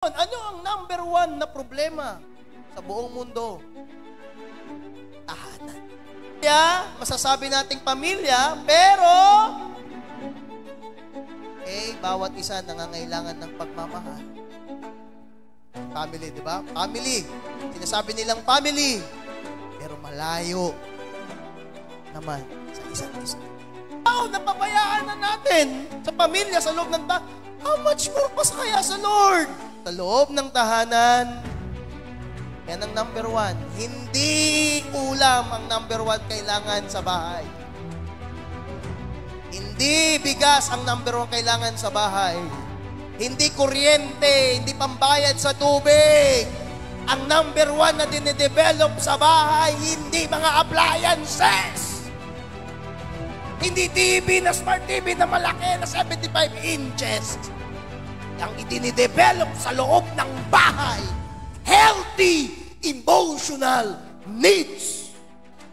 Ano ang number one na problema sa buong mundo? Tahanan. Kaya, masasabi nating pamilya, pero bawat isa nangangailangan ng pagmamahal. Family, di ba? Family. Sinasabi nilang family, pero malayo naman sa isa't isa. Napabayaan na natin sa pamilya, sa loob ng tahanan. How much more pa kaya sa Lord? Sa loob ng tahanan, yan ang number one. Hindi ulam ang number one kailangan sa bahay. Hindi bigas ang number one kailangan sa bahay. Hindi kuryente, hindi pambayad sa tubig. Ang number one na dinidevelop sa bahay, hindi mga appliances. Hindi TV na smart TV na malaki na 75 inches. Ang idinidevelop sa loob ng bahay, healthy emotional needs.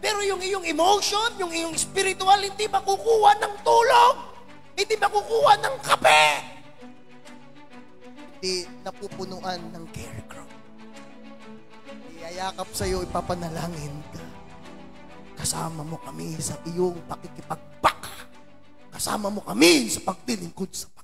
Pero yung iyong emotion, yung iyong spiritual, hindi makukuha ng tulog, hindi makukuha ng kape, hindi napupunuan ng carecrow. Iyayakap sa'yo, ipapanalangin ka. Kasama mo kami sa iyong pakikipagbaka. Kasama mo kami sa pagtilingkod sa Panginoon.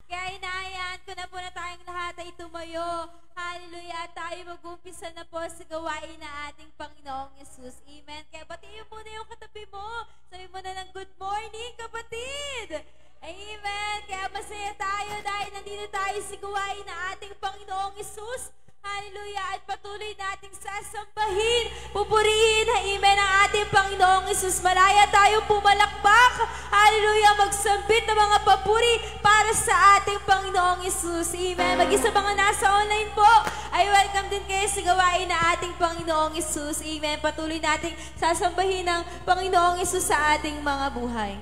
Kaya inaayahan ko na po na tayong lahat ay tumayo. Hallelujah. Tayo mag-umpisa na po sa gawain na ating Panginoong Yesus. Amen. Kaya batiin mo na yung katabi mo. Sabi mo na ng good morning, kapatid. Amen. Kaya masaya tayo dahil nandito tayo sa gawain na ating Panginoong Yesus. Hallelujah. At patuloy nating sasambahin, pupurihin, amen, ang ating Panginoong Yesus. Malaya tayo pumalakpak. Hallelujah. Magsambit ng mga papuri para sa ating Panginoong Yesus. Amen. Mag-isa mga nasa online po, ay welcome din kayo sa gawain na ating Panginoong Yesus. Amen. Patuloy nating sasambahin ng Panginoong Yesus sa ating mga buhay.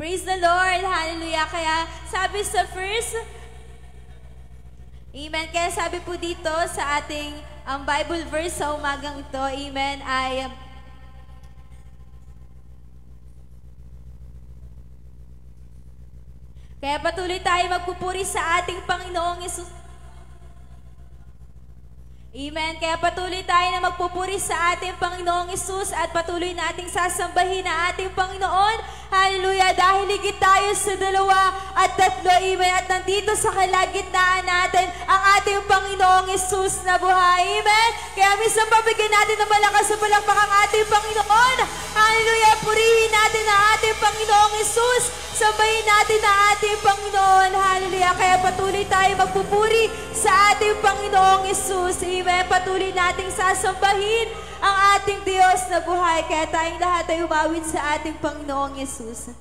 Praise the Lord. Hallelujah. Kaya sabi sa first, amen. Kaya sabi po dito sa ating Bible verse sa umagang ito, amen, ay kaya patuloy tayo magpupuri sa ating Panginoong Yesus. Amen. Kaya patuloy tayo na magpupuri sa ating Panginoong Yesus at patuloy nating sasambahin ang ating Panginoon. Hallelujah. Dahil higit tayo sa 2 at 3, amen. At nandito sa kalagitnaan natin ang ating Panginoong Yesus na buhay. Amen. Kaya minsan pabigyan natin ng malakas sa palakpak ang ating Panginoon. Hallelujah. Purihin natin ang ating Panginoong Yesus. Sambahin natin ang ating Panginoon. Hallelujah. Kaya patuloy tayo magpupuri sa ating Panginoong Yesus. Amen. Patuloy nating sasambahin ang ating Diyos na buhay. Kaya tayong lahat ay umawit sa ating Panginoong Yesus.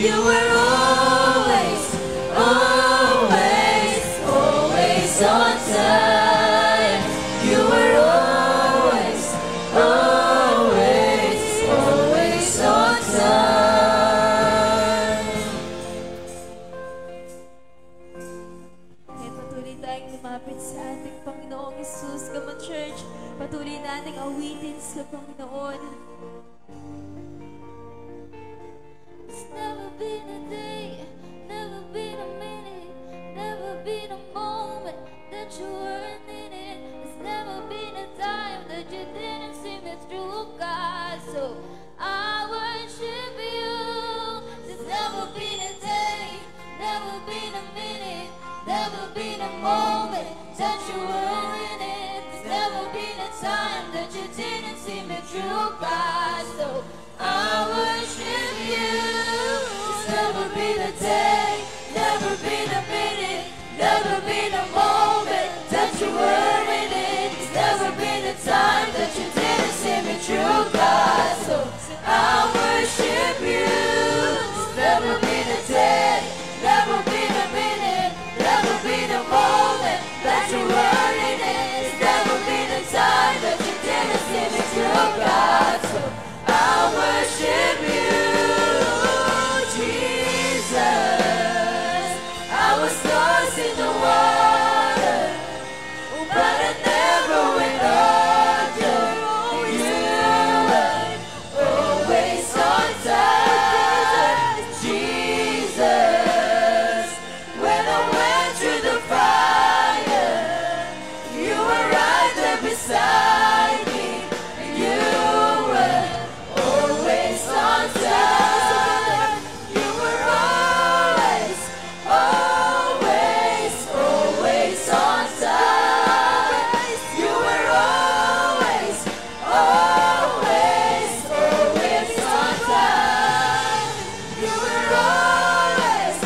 You were always, always, always on time. You were always, always, always on time. Kaya patuloy tayong lumapit sa ating Panginoong Jesus. Come on, church. Patuloy nating awitin sa Panginoon. It's never been a day, never been a minute, never been a moment that you weren't in it. There's never been a time that you didn't see me through, God. So I worship you. There's never been a day, never been a minute, never been a moment that you weren't in it. There's never been a time that you didn't see me through, God. So I worship you. There's never been a day, never been a minute, never been a moment that you weren't in it. There's never been a time that you didn't see me through, God. So I worship you. There's never been a day, never been a minute, never been a moment that you weren't in it. There's never been a time that you didn't see me through, God. So I worship you, Jesus. I was lost in the water, but I never went under. You were always on time, Jesus. When I went through the fire, you were right there beside me. You were always on time. You were always, always, always on time. You were always, always, always on time. You were always,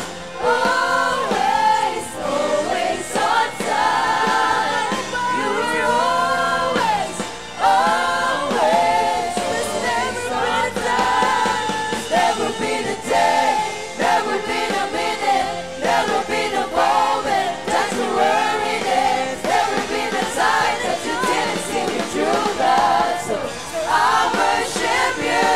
always, always on time. You were always, always, always on time. Never been a day, never been a minute, never been a moment that you were in it. Never been a time that you didn't see me through, God. So I worship you.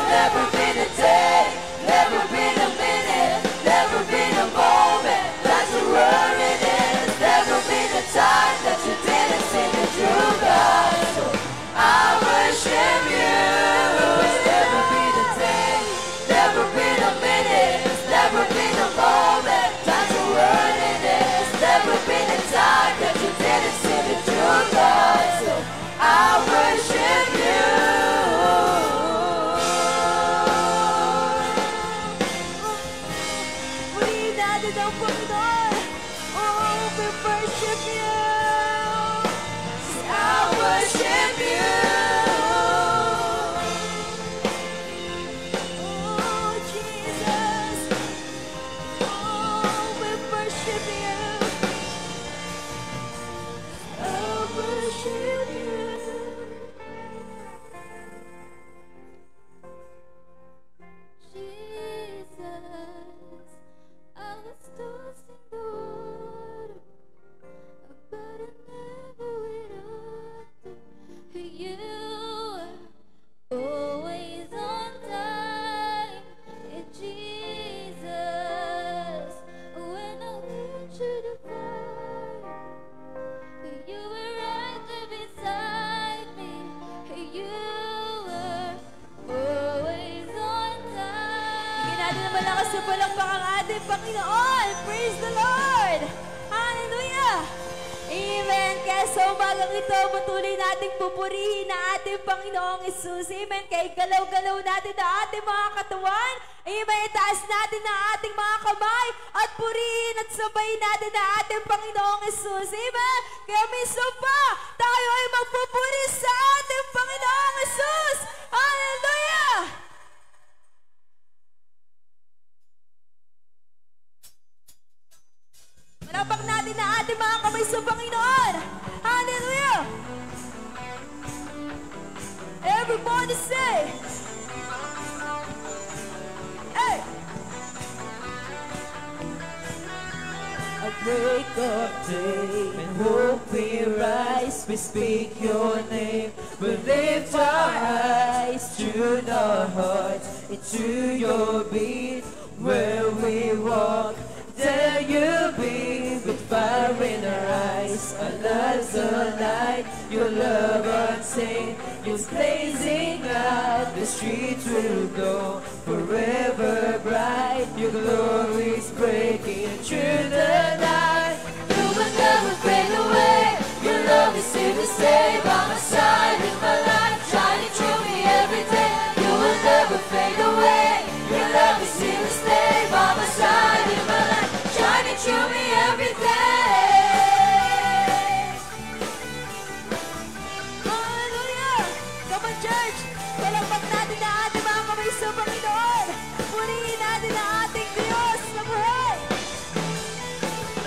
Never been a day, never been a minute, never been a moment that you were in it. Never been a time that you didn't see me through, God. So I worship you. It's never been a day, never been a minute, never been a moment that you were in it. Never been a time that you didn't see me through, God. So I worship you. Purihin natin ang Panginoon. Oh, we worship you. I worship you. Oh, Jesus. Oh, we worship you. I worship you. Jesus, I was lost in the water, but I never went under. You were always on time, Jesus. When I went through the fire, you were right there beside me. You were always on time. Hindi natin na malakas sa palakpak ang ating Panginoon. Praise the Lord! Hallelujah! Amen. Kaya sa umagang ito, patuloy nating pupurihin na ating Panginoong Jesus. Amen. Kaya galaw-galaw natin na ating mga katawan. Amen. Itaas natin na ating mga kamay at purihin at sabayin natin na ating Panginoong Jesus. Amen. Kaya minsan pa, tayo ay magpupuri sa ating Panginoong Jesus. Hallelujah! Malapag natin na ating mga kamay sa Panginoon. Hallelujah! Everybody say, hey! break of day. And hope we rise, we speak your name. We lift our eyes to the heart, into your beat. Where we walk, there you be, with fire in our eyes. Our lives alight, your love untamed is blazing out. The streets will go forever bright. Your glory's breaking through the night. You will never fade away. Your love is here to stay. By my side in my life, shining through me every day. You will never fade away. Your love is here to stay. By my side in my life, shining through me every day. Hallelujah! Come on, church! Palakpak natin na ating mga kamay sa Panginoon. Purihin natin ang ating Diyos na buhay.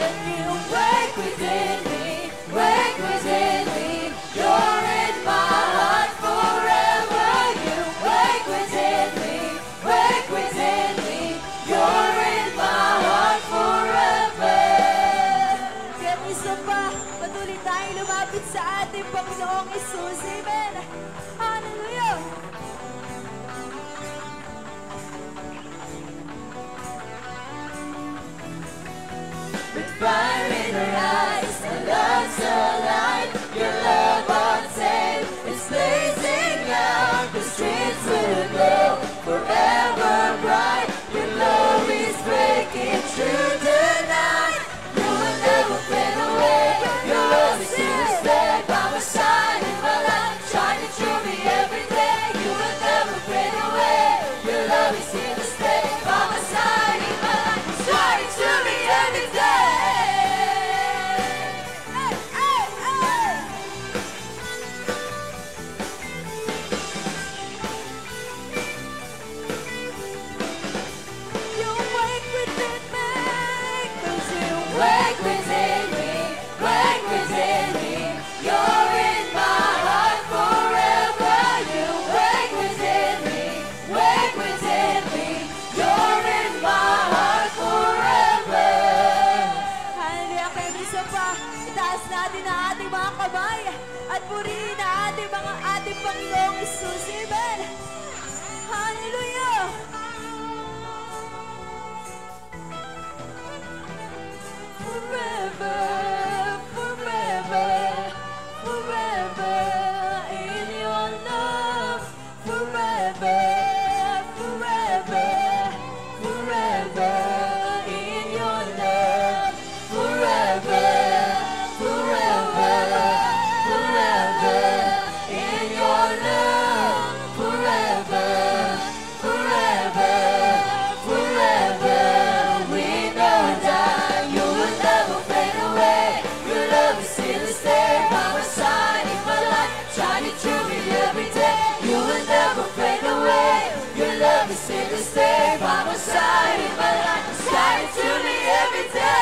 And you wake within me, wake within me. You're in my heart forever. You wake within me, wake within me. You're in my heart forever. Kaya isa pa, patuloy tayong lumapit sa ating Panginoong Isus. Amen! Hallelujah! With fire in our eyes, our love's alive. Your love untamed is blazing out. The streets will glow forever bright. Your love is breaking through the night. You will never fade away. Your love is here to stay. By my side in my life, shining through me every day. You will never fade away. Your love is here to stay. By my side in my life, shining through me every day. Hey, hey, hey! You wake within me, 'cause you Wake within me, wake within me. You're in my heart forever. You wake within me, wake within me. You're in my heart forever. Hallelujah! Kaya isa pa, itaas natin ang ating mga kamay at purihin ang ating Panginoong Isus. Amen! Hallelujah! Forever, forever, forever in your love. Forever, forever, forever in your love. Forever, forever, forever in your love. Forever, forever, forever. We know that you will never fade away. Your love is here to stay. By my side in my life, shining through me every day. You will never fade away. Your love is here to stay. By my side in my life, shining through me every day.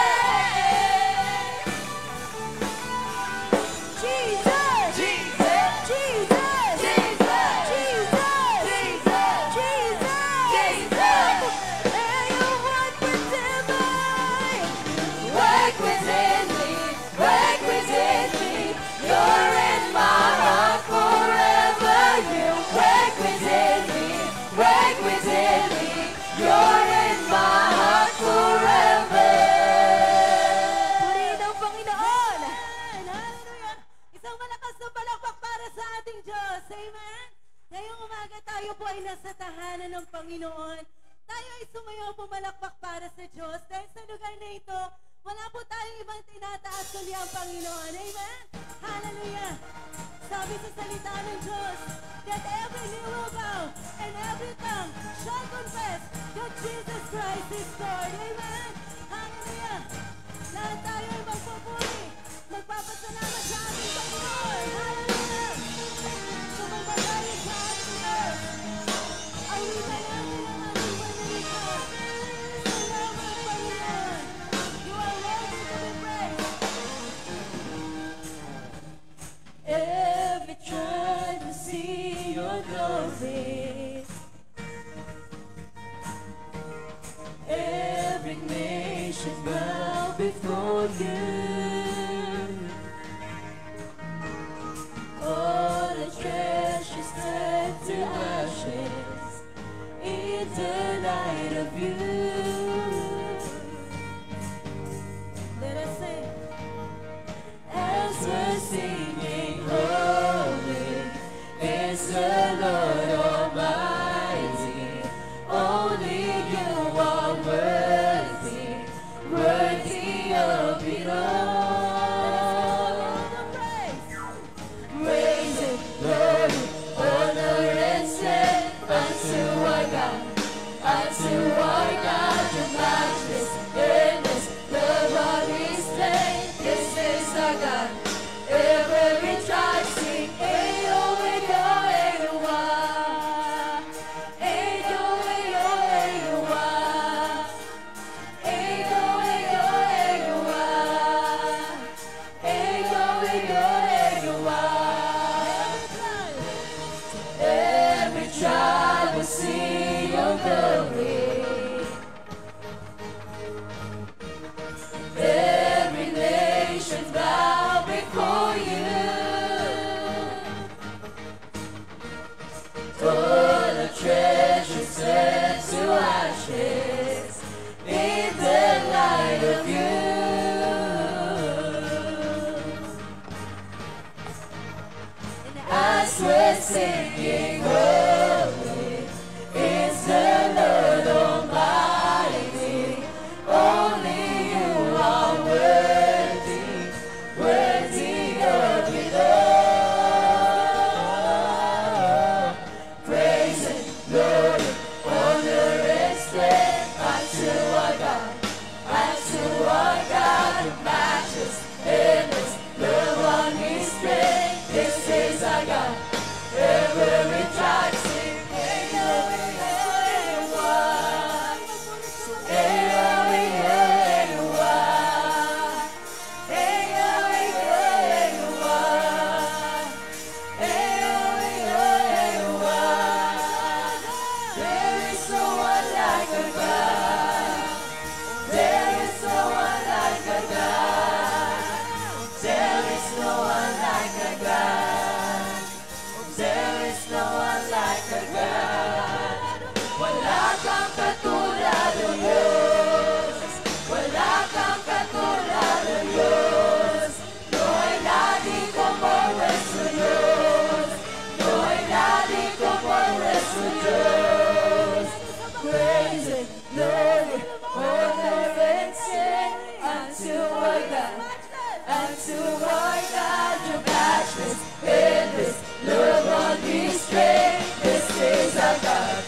Jesus! Jesus, Jesus! Jesus, Jesus! Jesus, Jesus! Jesus. And you walk within me. Wake within me, wake within me. You're in my heart forever. You wake within me, wake within me. You're in my heart forever. Purihin ang Panginoon. Hallelujah. Isang malakas na palakpak para sa ating Diyos. Amen. Ngayong umaga tayo po ay nasa tahanan ng Panginoon. Tayo ay sumayaw pumalakpak para sa Diyos. Dahil sa lugar na ito, wala po tayong ibang tinataas kundi ang Panginoon. Amen. Hallelujah. Sabi sa salita ng Diyos, that every knee will bow and every tongue shall confess that Jesus Christ is Lord. Amen. Hallelujah. Lahat tayo ay magpupuri. Magpapasalamat sa ating Panginoon. Hallelujah. Sumamba tayo sa ating Diyos. Awitan natin ang ating panalita. Salamat, Panginoon. You are worthy to be praised. Every time I see your glory, before you. All the treasures turn to ashes in the light of you. Let us sing. As we're singing, holy is the Lord Almighty. Only you are worthy, worthy of it all. Praise it, glory, honor, and strength unto our God, unto our God, the matchless, endless, love of His strength. This is our God, ever rejoicing. Ayo, ayo, ayo, ah. Ayo, ayo, ayo, ah. Ayo, ayo, ayo, ah. Ayo, ayo, ayo, ah. Every tribe will see your glory. Every nation bow before you. All the treasures turn to ashes in the light of you. And as we're singing, holy is the Lord Almighty. Only you are worthy, worthy of it all. Praise and glory, honor and strength unto our God, unto our God, the matchless, endless, love on His strength. This is our God, ever rejoicing. Ayo, ayo, ayo, ah. Ayo, ayo, ayo, ah. Ayo, ayo, ayo, ah. Ayo, ayo, ayo, ah. There is no one like a God. There is no one like a God. There is no one like a God. There is no one like a God. Wala kang katulad ng Diyos. Wala kang katulad ng Diyos. No hay nadie como nuestro Dios. No hay nadie como nuestro Dios. Praise and glory, honor and strength unto our God, unto our God, the matchless, endless, love on His strength. This is our God,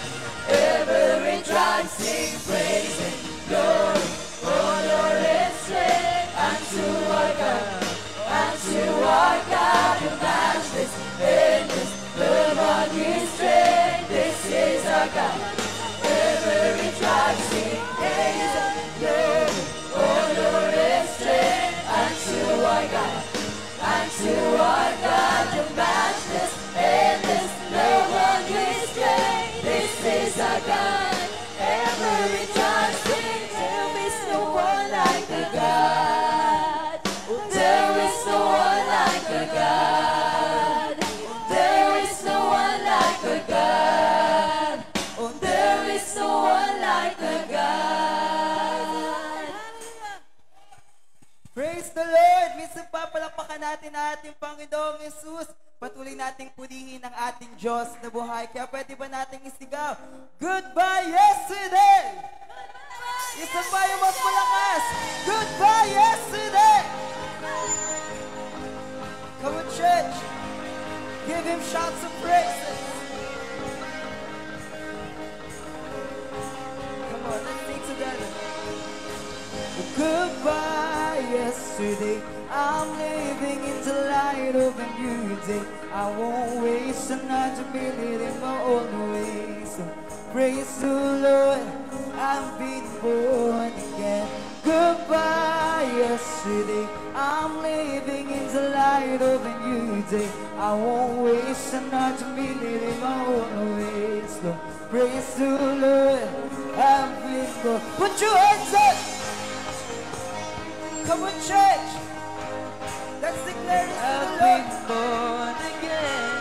ever rejoicing. Praise and glory, honor and strength unto our God, unto our God, the matchless, endless, love on His strength. This is our God, ever rejoicing. Praise and glory, honor and strength unto our God, unto our God, the matchless, endless, love on His strength. This is our God, ever rejoicing. There is no one like a God. There is no one like a God. There is no one like a God. Oh, there is no one like a God. Praise the Lord! Minsan pa palakpakan natin ang ating Panginoong Jesus. Patuloy nating purihin ang ating Diyos na buhay. Kaya pwede ba nating isigaw, Goodbye yesterday! Isa pa yung mas malakas, Goodbye yesterday! Come on, church! Give Him shouts of praises! Come on, let's sing together. Goodbye yesterday, I'm living in the light of a new day. I won't waste another minute in my own ways. Praise the Lord, I've been born again. Goodbye yesterday, I'm living in the light of a new day. I won't waste another minute in my own ways. Praise the Lord, I've been born. Put your hands up! Come on, church. Let's declare this to the I've Lord. been born again.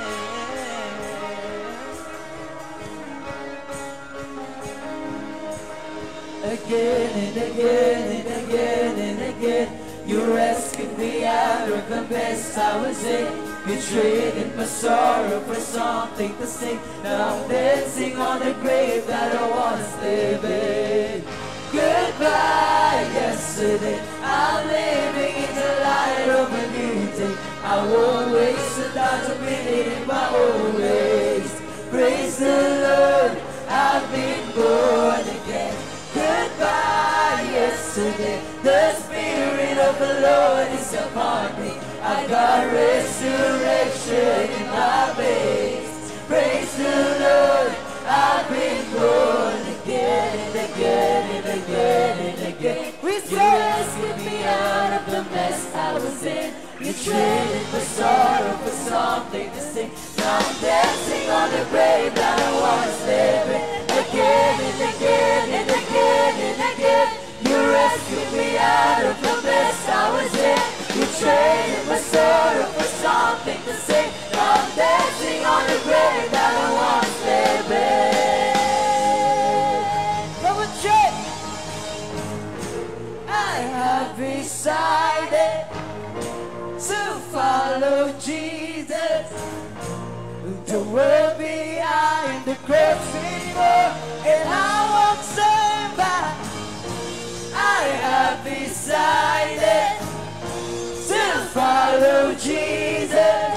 Again and again and again and again, you rescued me out of the mess I was in. You traded my sorrow for something to sing. Now I'm dancing on the grave that I once lived in. Goodbye yesterday, I'm living in the light of a new day. I won't waste another minute in my own ways. Praise the Lord, I've been born again. Goodbye yesterday, the Spirit of the Lord is upon me. I got resurrection in my veins. Praise the Lord, I've been born again and again and again and again. You rescued me out of the mess I was in. You traded my sorrow for something to sing. Now I'm dancing on the grave that I once lived in. Again and again and again and again, you rescued me out of the mess I was in. You traded my sorrow for something to sing. Now I'm dancing on the grave that I once lived in. Come on, church. I have decided to follow Jesus. The world behind the cross before, and I won't turn back. I have decided to follow Jesus.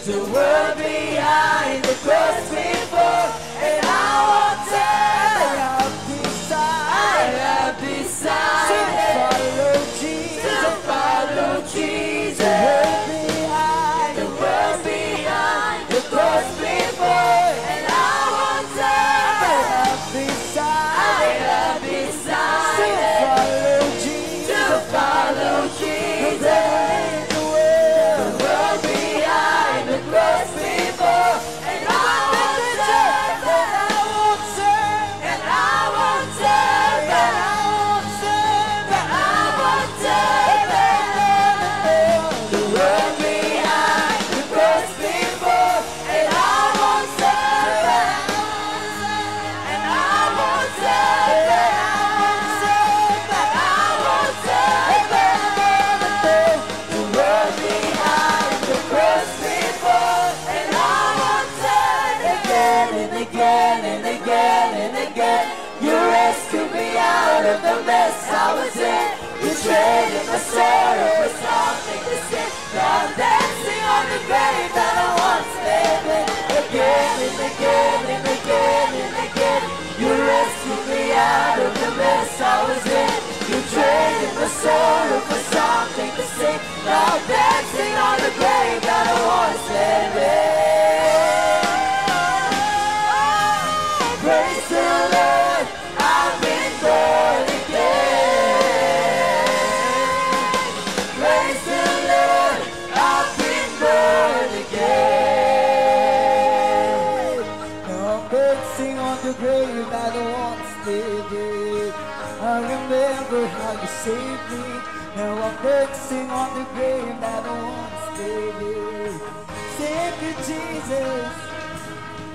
The world behind the cross before, and I won't turn back. I have decided to follow Jesus. To follow Jesus. The world behind the cross before, and I won't turn back. I have decided to follow Jesus. The world behind the cross before, and I won't turn back. And I won't turn back. I won't turn back. The world behind the cross before, and I won't turn back. And I won't turn back. I won't turn back. The world behind the cross before, and I won't turn again and again and again and again. You rescued me out of the mess I was in. You traded my sorrow for something to sing. Now I'm dancing on the grave that I once lived in. Again and again and again and again, you rescued me out of the mess I was in. You traded my sorrow for something to sing. Now I'm dancing on the grave that I once lived in. Praise the Lord, I've been born again. Praise the Lord, I've been born again. Now I'm dancing on the grave that I once lived in. I remember how you saved me. Now I'm dancing on the grave that I once lived in. Thank you, Jesus.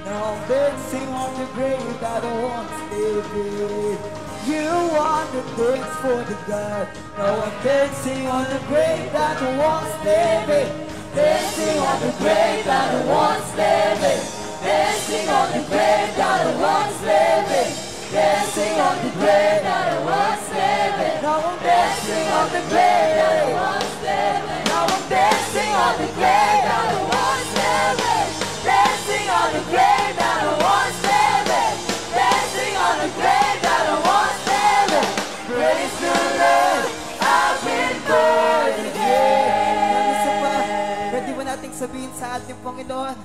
Now I'm dancing on the grave that I once lived in. You want to dance for the God. Now I'm dancing on the grave that I once lived in. Dancing on the grave that I once lived in. Dancing on the grave that I once lived in. Dancing on the grave that I once lived in. Now I'm Dancing on the grave that I once lived in. Now I'm dancing on the grave that I once lived in. Dancing on the grave that I once lived in. Dancing on the grave that I once lived in. Praise the Lord, I've been born again. Isa pa, pwede ba nating sabihin sa ating Panginoon?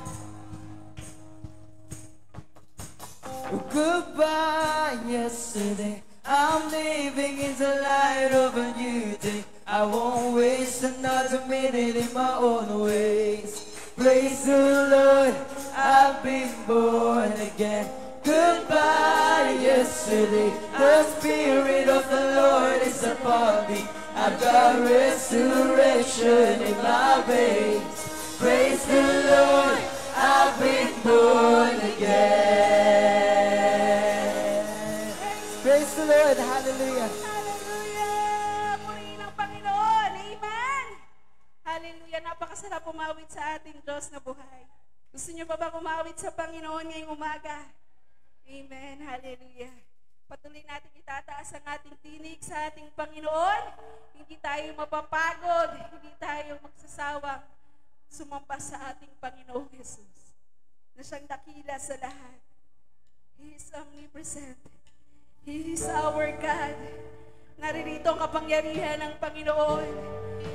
Goodbye yesterday, I'm living in the light of a new day. I won't waste another minute in my own ways. Praise the Lord, I've been born again. Goodbye yesterday, the Spirit of the Lord is upon me. I've got resurrection in my veins. Praise the Lord, I've been born again. Praise the Lord. Hallelujah. Hallelujah! Purihin ang Panginoon. Amen! Hallelujah! Napakasarap umawit sa ating Diyos na buhay. Gusto niyo pa ba umawit sa Panginoon ngayong umaga? Amen! Hallelujah! Patuloy natin itataas ang ating tinig sa ating Panginoon. Hindi tayo mapapagod. Hindi tayo magsasawang sumamba sa ating Panginoong Jesus na siyang dakila sa lahat. He is omnipresent. He is our God. Naririto ang kapangyarihan ng Panginoon.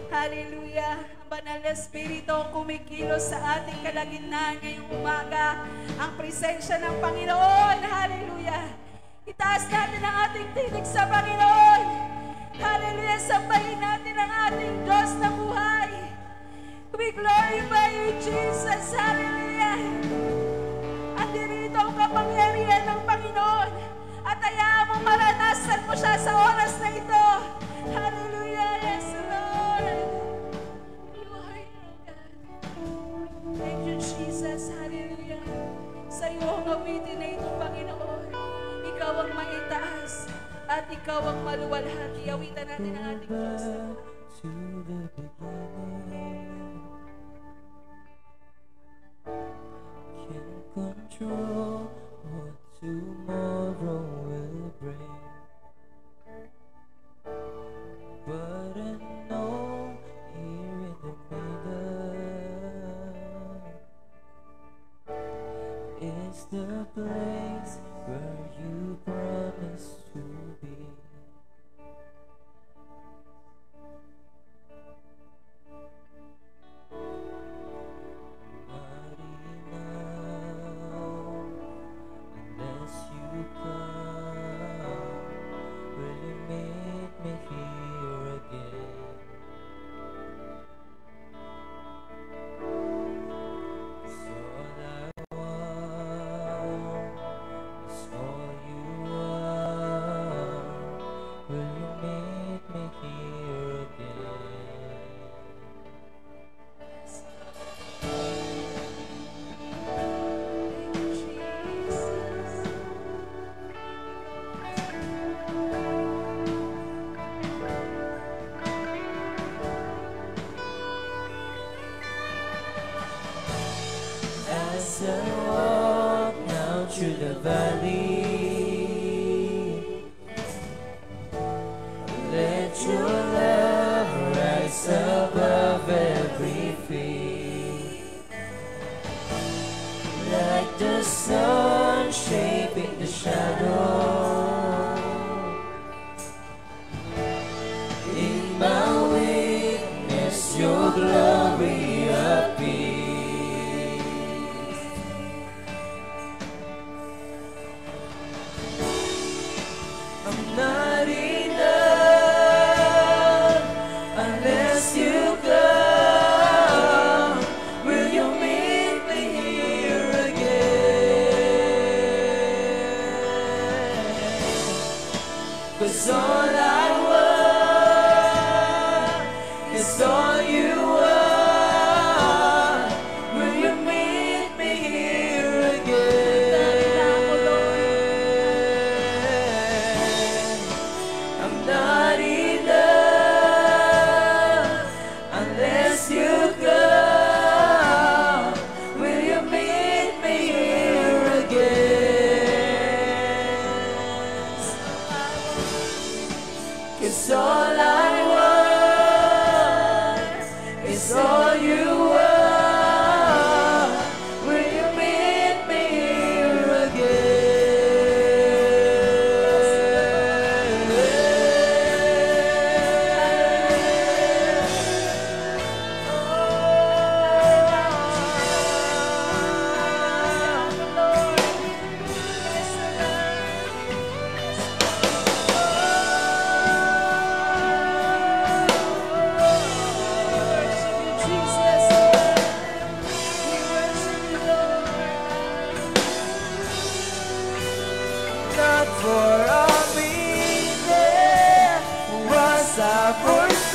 Hallelujah. Ang banal na Espiritu ang kumikilos sa ating kalagitnaan ngayong umaga. Ang presensya ng Panginoon. Hallelujah. Itaas natin ang ating tinig sa Panginoon. Hallelujah. Sambahin natin ang ating Diyos na buhay. We glorify you, Jesus. Hallelujah. Andirito ang kapangyarihan ng Panginoon. At hayaan mo maranasan mo siya sa oras na ito. Hallelujah. Yes, Lord. You are here, God. Thank you, Jesus. Hallelujah. Sa iyo ang awitin na ito, Panginoon. Ikaw ang maitaas at ikaw ang maluwalhati. Awitan natin ang ating Diyos. To the beginning, can't control what tomorrow will bring, but I know here in the middle is the place where you promised to be. Not enough unless you come. Will you meet me here again? So all I want is all you are. Will you meet me here again? Thank you, Jesus. As I walk now through the valley, let your love rise above every fear, like the sun shaping the shadow. In my weakness, your glory appears. I'm not enough unless you come. Will you meet me here again? 'Cause all I want is all you are. Will you meet me here again? I'm not enough unless you come. Will you meet me here again? 'Cause all I want is all you are. Will you meet me here Not for a minute was I forsaken.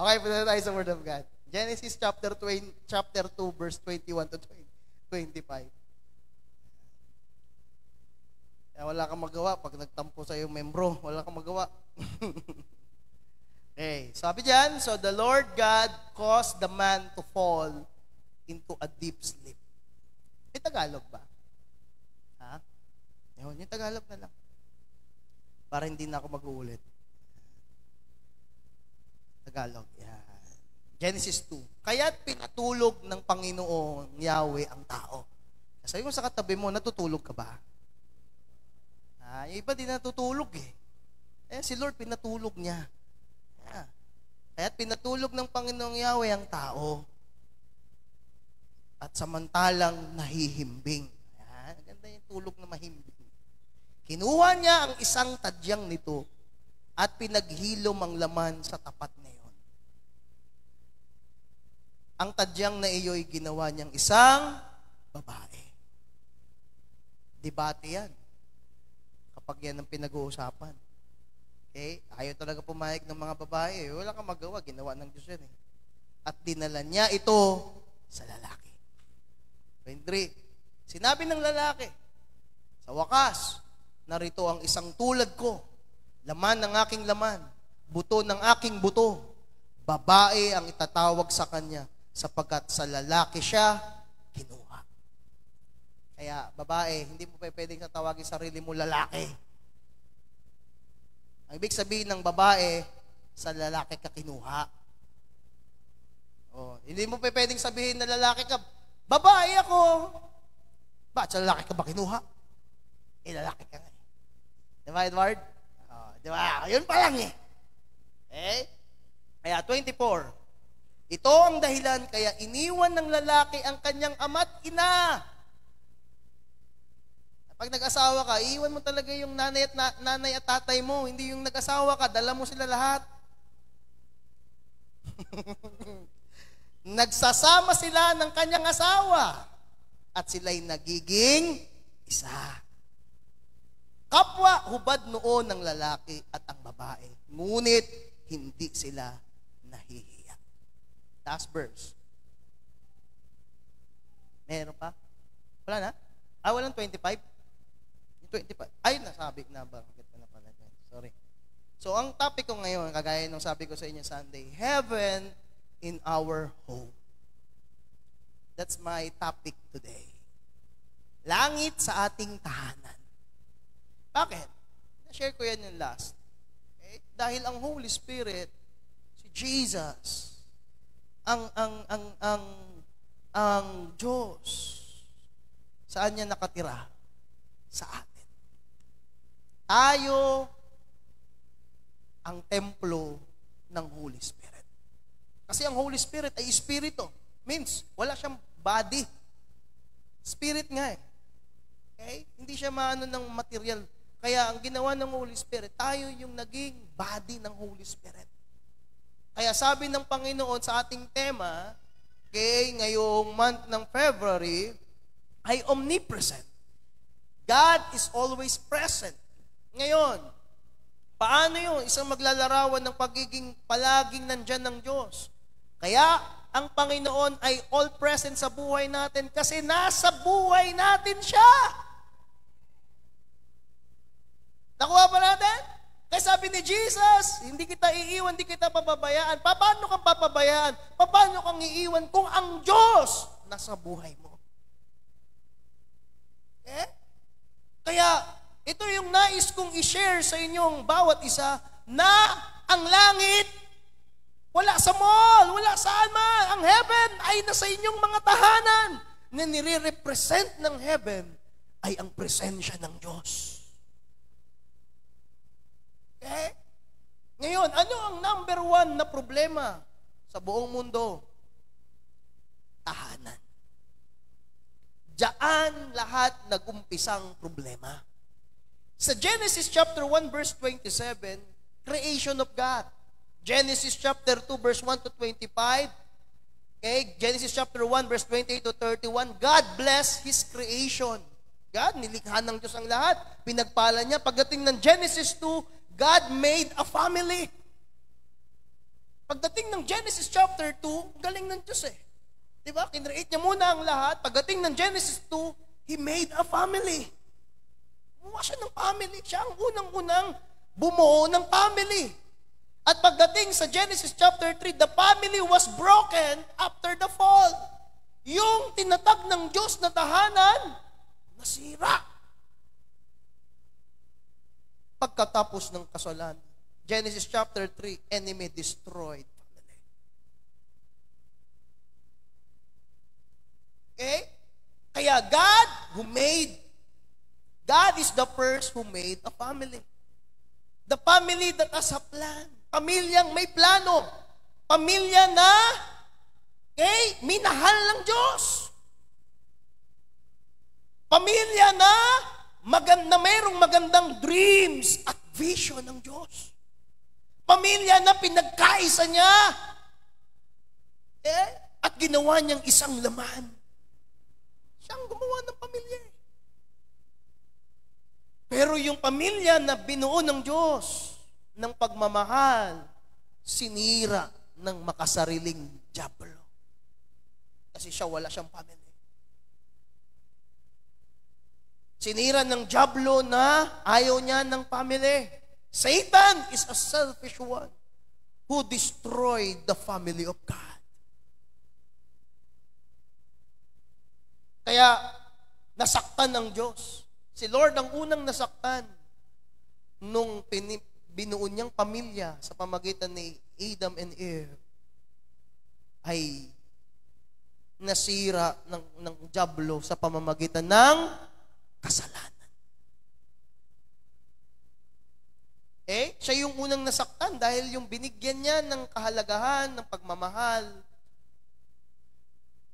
Okay, punta tayo sa Word of God. Genesis chapter 2, verse 21 to 25. Kaya wala kang magawa pag nagtampo sa iyong membro. Wala kang magawa. Okay, sabi diyan, so the Lord God caused the man to fall into a deep sleep. May Tagalog ba? Ha? Yun, yung Tagalog na lang. Para hindi na ako mag-uulit. Tagalog, yan. Genesis 2. Kaya't pinatulog ng Panginoong Yahweh ang tao. Sabi mo sa katabi mo, natutulog ka ba? Yung iba din natutulog eh. Si Lord pinatulog niya. Kaya't pinatulog ng Panginoong Yahweh ang tao. At samantalang nahihimbing. Ayan, ganda yung tulog na mahimbing. Kinuha niya ang isang tadyang nito at pinaghilom ang laman sa tapat na iyon. Ang tadyang na iyo'y ginawa niyang isang babae. Debate yan. Kapag yan ang pinag-uusapan. Okay? Ayaw talaga pumayag ng mga babae. Wala kang magawa. Ginawa ng Diyos yan eh. At dinala niya ito sa lalaki. 23. Sinabi ng lalaki, sa wakas, narito ang isang tulad ko, laman ng aking laman, buto ng aking buto, babae ang itatawag sa kanya, sapagkat sa lalaki siya kinuha. Kaya, babae, hindi mo pa pwedeng tatawagin sarili mo lalaki. Ang ibig sabihin ng babae, sa lalaki ka kinuha. Hindi mo pa pwedeng sabihin na lalaki ka, babae ako. Bakit sa lalaki ka ba kinuha? Lalaki ka nga. Diba, Edward? Diba? Yun pa lang eh. Okay? Kaya 24. Ito ang dahilan kaya iniwan ng lalaki ang kanyang ama't ina. Pag nag-asawa ka, iiwan mo talaga yung nanay at tatay mo. Hindi yung nag-asawa ka, dala mo sila lahat. Nagsasama sila ng kanyang asawa at sila'y nagiging isa. Kapwa hubad noon ng lalaki at ang babae. Ngunit hindi sila nahihiya. Last verse. Meron pa? Wala na? Walang 25? 25. Ay, nasabi na ba? Sorry. So, ang topic ko ngayon, kagaya ng sabi ko sa inyo Sunday, heaven in our home. That's my topic today. Langit sa ating tahanan. Bakit? Na-share ko yan yung last. Okay? Dahil ang Holy Spirit, si Jesus, ang Diyos, saan niya nakatira? Sa atin. Tayo ang templo ng Holy Spirit. Kasi ang Holy Spirit ay Espiritu. Means, wala siyang body. Spirit nga eh. Okay? Hindi siya maano ng material. Kaya ang ginawa ng Holy Spirit, tayo yung naging body ng Holy Spirit. Kaya sabi ng Panginoon sa ating tema, okay, ngayong month ng February, ay omnipresent. God is always present. Ngayon, paano yun? Isang maglalarawan ng pagiging palaging nandyan ng Diyos. Kaya, ang Panginoon ay all present sa buhay natin kasi nasa buhay natin siya. Nakuha ba natin? Kaya sabi ni Jesus, hindi kita iiwan, hindi kita papabayaan. Paano kang papabayaan? Paano kang iiwan kung ang Diyos nasa buhay mo? Kaya, ito yung nais kong i-share sa inyong bawat isa na ang langit, wala sa mall, wala saan man. Ang heaven ay nasa inyong mga tahanan na nire-represent ng heaven ay ang presensya ng Diyos. Okay? Ngayon, ano ang number 1 na problema sa buong mundo? Tahanan. Diyan lahat nagumpisang problema. Sa Genesis chapter 1 verse 27, creation of God. Genesis chapter 2 verse 1 to 25. Okay, Genesis chapter 1 verse 28 to 31, God bless His creation. God, nilikha ng Diyos ang lahat. Pinagpala niya. Pagdating ng Genesis 2, God made a family. Pagdating ng Genesis chapter 2, galing ng Diyos eh. Diba? Kinreate niya muna ang lahat. Pagdating ng Genesis 2, He made a family. Gumawa siya ng family. Siya ang unang-unang bumuo ng family. At pagdating sa Genesis chapter 3, the family was broken after the fall. Yung tinatag ng Diyos na tahanan, nasira. Pagkatapos ng kasalanan, Genesis chapter 3, enemy destroyed family. Okay? Kaya God is the first who made a family. The family that has a plan. Pamilyang may plano. Pamilya na minahal ng Diyos. Pamilya na mayroong magandang dreams at vision ng Diyos. Pamilya na pinagkaisa niya at ginawa niyang isang laman. Siyang gumawa ng pamilya. Pero yung pamilya na binuo ng Diyos ng pagmamahal, sinira ng makasariling diablo. Kasi wala siyang pamilya. Sinira ng diablo na ayaw niya ng family. Satan is a selfish one who destroyed the family of God. Kaya, nasaktan ng Diyos. Si Lord ang unang nasaktan nung binuo niyang pamilya sa pamagitan ni Adam and Eve ay nasira ng diablo sa pamamagitan ng kasalanan. Siya yung unang nasaktan dahil yung binigyan niya ng kahalagahan, ng pagmamahal,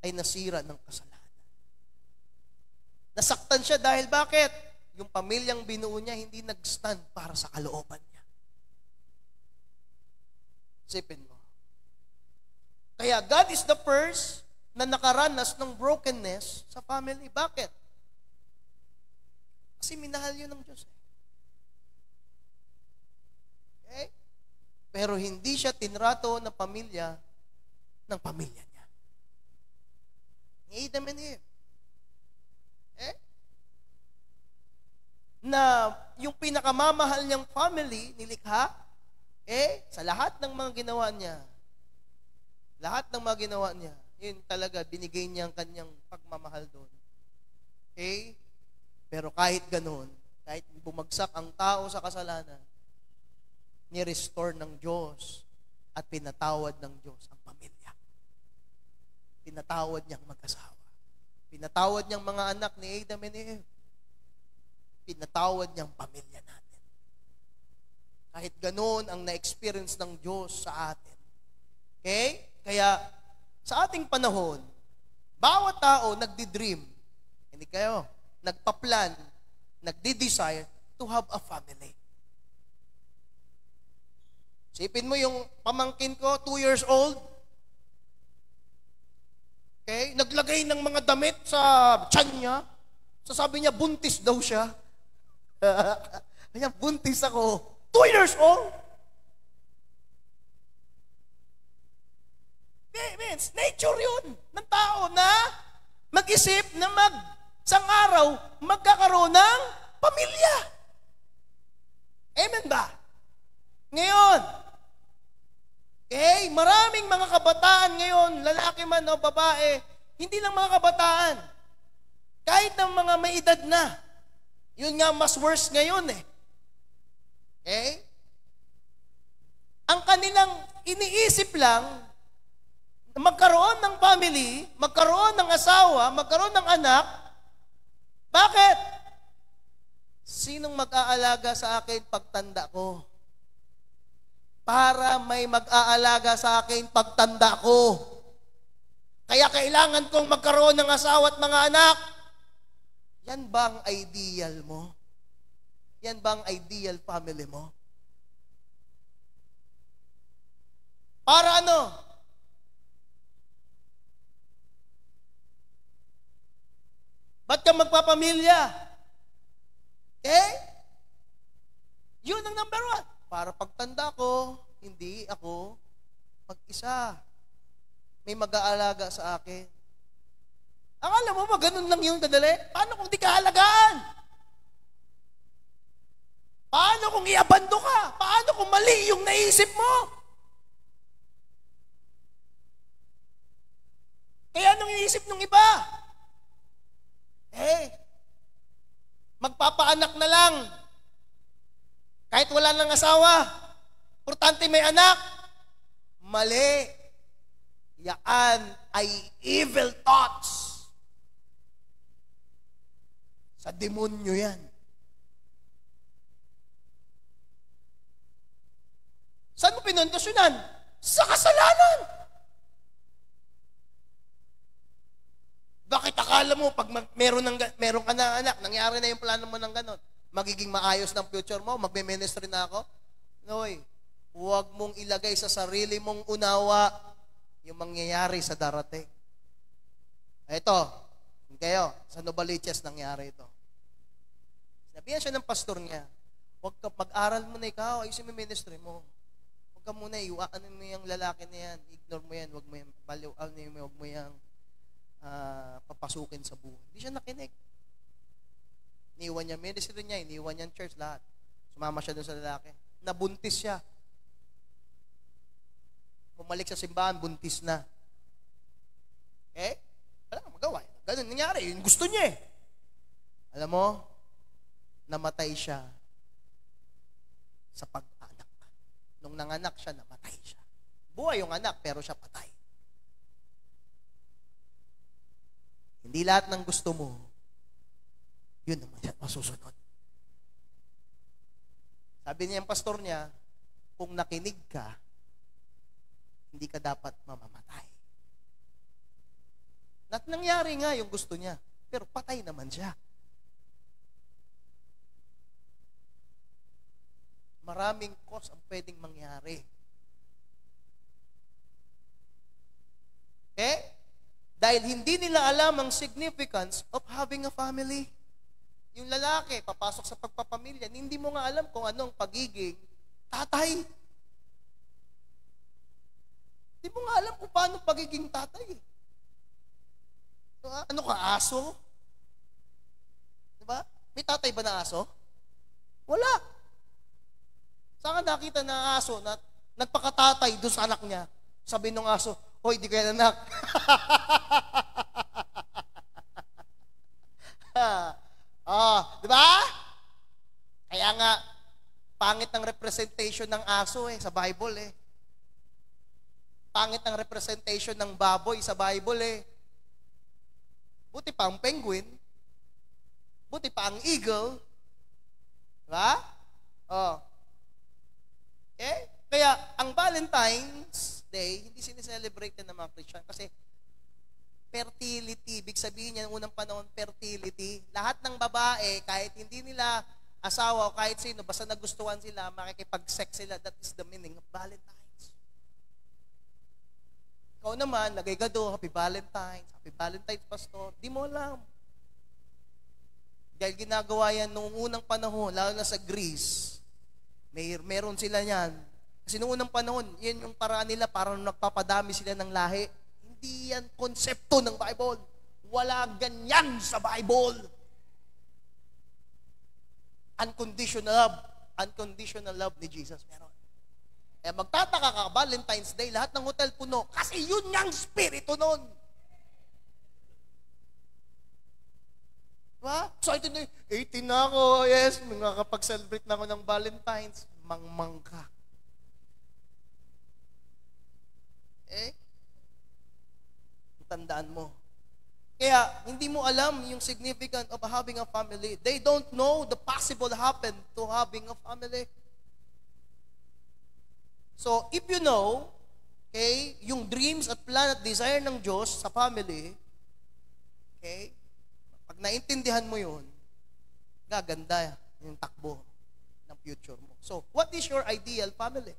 ay nasira ng kasalanan. Nasaktan siya dahil bakit? Yung pamilyang binuo niya hindi nag-stand para sa kalooban niya. Isipin mo. Kaya God is the first na nakaranas ng brokenness sa family. Bakit? Kasi minahal yun ng Diyos. Okay? Pero hindi siya tinrato ng pamilya niya. Adam and Eve. Na yung pinakamamahal niyang family, nilikha, sa lahat ng mga ginawa niya, yun talaga, binigay niya ang kanyang pagmamahal doon. Okay? Pero kahit ganun, kahit bumagsak ang tao sa kasalanan, ni-restore ng Diyos at pinatawad ng Diyos ang pamilya. Pinatawad niyang mag-asawa. Pinatawad niyang mga anak ni Adam and Eve. Pinatawad niyang pamilya natin. Kahit ganun ang na-experience ng Diyos sa atin. Okay? Kaya, sa ating panahon, bawat tao nagdi-dream. Hindi kayo. Nagpa-plan, nagdi-desire to have a family. Sipin mo yung pamangkin ko, 2 years old. Okay? Naglagay ng mga damit sa tiyan niya. Sasabi niya, buntis daw siya. Kanya, buntis ako. 2 years old? Means, nature yun ng tao na mag-isip na sang araw, magkakaroon ng pamilya. Amen ba? Ngayon, maraming mga kabataan ngayon, lalaki man o babae, hindi lang mga kabataan, kahit ng mga may edad na. Yun nga, mas worse ngayon Ang kanilang iniisip lang, magkaroon ng family, magkaroon ng asawa, magkaroon ng anak. Bakit? Sinong mag-aalaga sa akin pagtanda ko? Para may mag-aalaga sa akin pagtanda ko. Kaya kailangan kong magkaroon ng asawa at mga anak. Yan ba ang ideal mo? Yan ba ang ideal family mo? Para ano? Ba't ka magpapamilya? Yun ang number 1. Para pagtanda ko, hindi ako Mag-isa. May mag-aalaga sa akin. Akala mo ba ganun lang yung dadali? Paano kung di ka halagaan? Paano kung iabando ka? Paano kung mali yung naisip mo? Kaya anong iniisip ng iba? Magpapaanak na lang. Kahit wala nang asawa. Importante may anak. Mali. Yaan ay evil thoughts. Sa demonyo yan. Saan mo pinundasyonan? Sa kasalanan. Bakit akala mo pag meron ka na anak, nangyari na yung plano mo ng ganon, magiging maayos ng future mo, magme-ministry na ako? Noy, huwag mong ilagay sa sarili mong unawa yung mangyayari sa darating. Ito, kayo, sa Novaliches nangyari ito. Sabihan siya ng pastor niya, huwag ka, mag-aral mo na ikaw, ayusin mo yung ministry mo. Huwag ka muna, iwaan mo yung lalaki na yan, ignore mo yan, huwag mo yan, huwag mo yan, papasukin sa buhay. Hindi siya nakinig. Iniwan niya ministry niya, iniwan niya church, lahat. Sumama siya doon sa lalaki. Nabuntis siya. Bumalik sa simbahan, buntis na. Wala kang magawa. Ganun nangyari. Yun gusto niya eh. Alam mo, namatay siya sa pag-anak. Nung nanganak siya, namatay siya. Buhay yung anak, pero siya patay. Hindi lahat ng gusto mo, yun naman siya masusunod. Sabi niya yung pastor niya, kung nakinig ka, hindi ka dapat mamamatay. At nangyari nga yung gusto niya, pero patay naman siya. Maraming cause ang pwedeng mangyari. Dahil hindi nila alam ang significance of having a family. Yung lalaki, papasok sa pagpapamilya, hindi mo nga alam kung anong pagiging tatay. Hindi mo nga alam kung paano pagiging tatay. Ano ka, aso? Diba? May tatay ba na aso? Wala. Saan ka nakita na aso na nagpakatatay doon sa anak niya? Sabi nung aso, hoy, di kayo anak. Di ba? Kaya nga, pangit ang representation ng aso sa Bible Pangit ang representation ng baboy sa Bible Buti pa ang penguin. Buti pa ang eagle. Diba? Kaya, ang Valentine's Day, hindi sineselebrate ng mga Christian kasi fertility, ibig sabihin niya, unang panahon, fertility. Lahat ng babae, kahit hindi nila asawa o kahit sino, basta nagustuhan sila, makikipag-sex sila, that is the meaning of Valentine's. Ikaw naman, lagay ka doon, Happy Valentine's, Pastor. Di mo alam. Dahil ginagawa yan noong unang panahon, lalo na sa Greece, meron sila yan. Kasi noong unang panahon, yan yung paraan nila, parang nagpapadami sila ng lahi. Hindi yan konsepto ng Bible. Wala ganyan sa Bible. Unconditional love ni Jesus meron. Magtataka ka, Valentine's Day, lahat ng hotel puno. Kasi yun yung spirito nun. Diba? So, ito na 18 na ako. Yes, makakapag-celebrate na ako ng Valentine's. Mangmang ka. Tandaan mo. Kaya, hindi mo alam yung significance of having a family. They don't know the possible happen to having a family. So, if you know, yung dreams at plan at desire ng Diyos sa family, pag naintindihan mo yun, gaganda yung takbo ng future mo. So, what is your ideal family?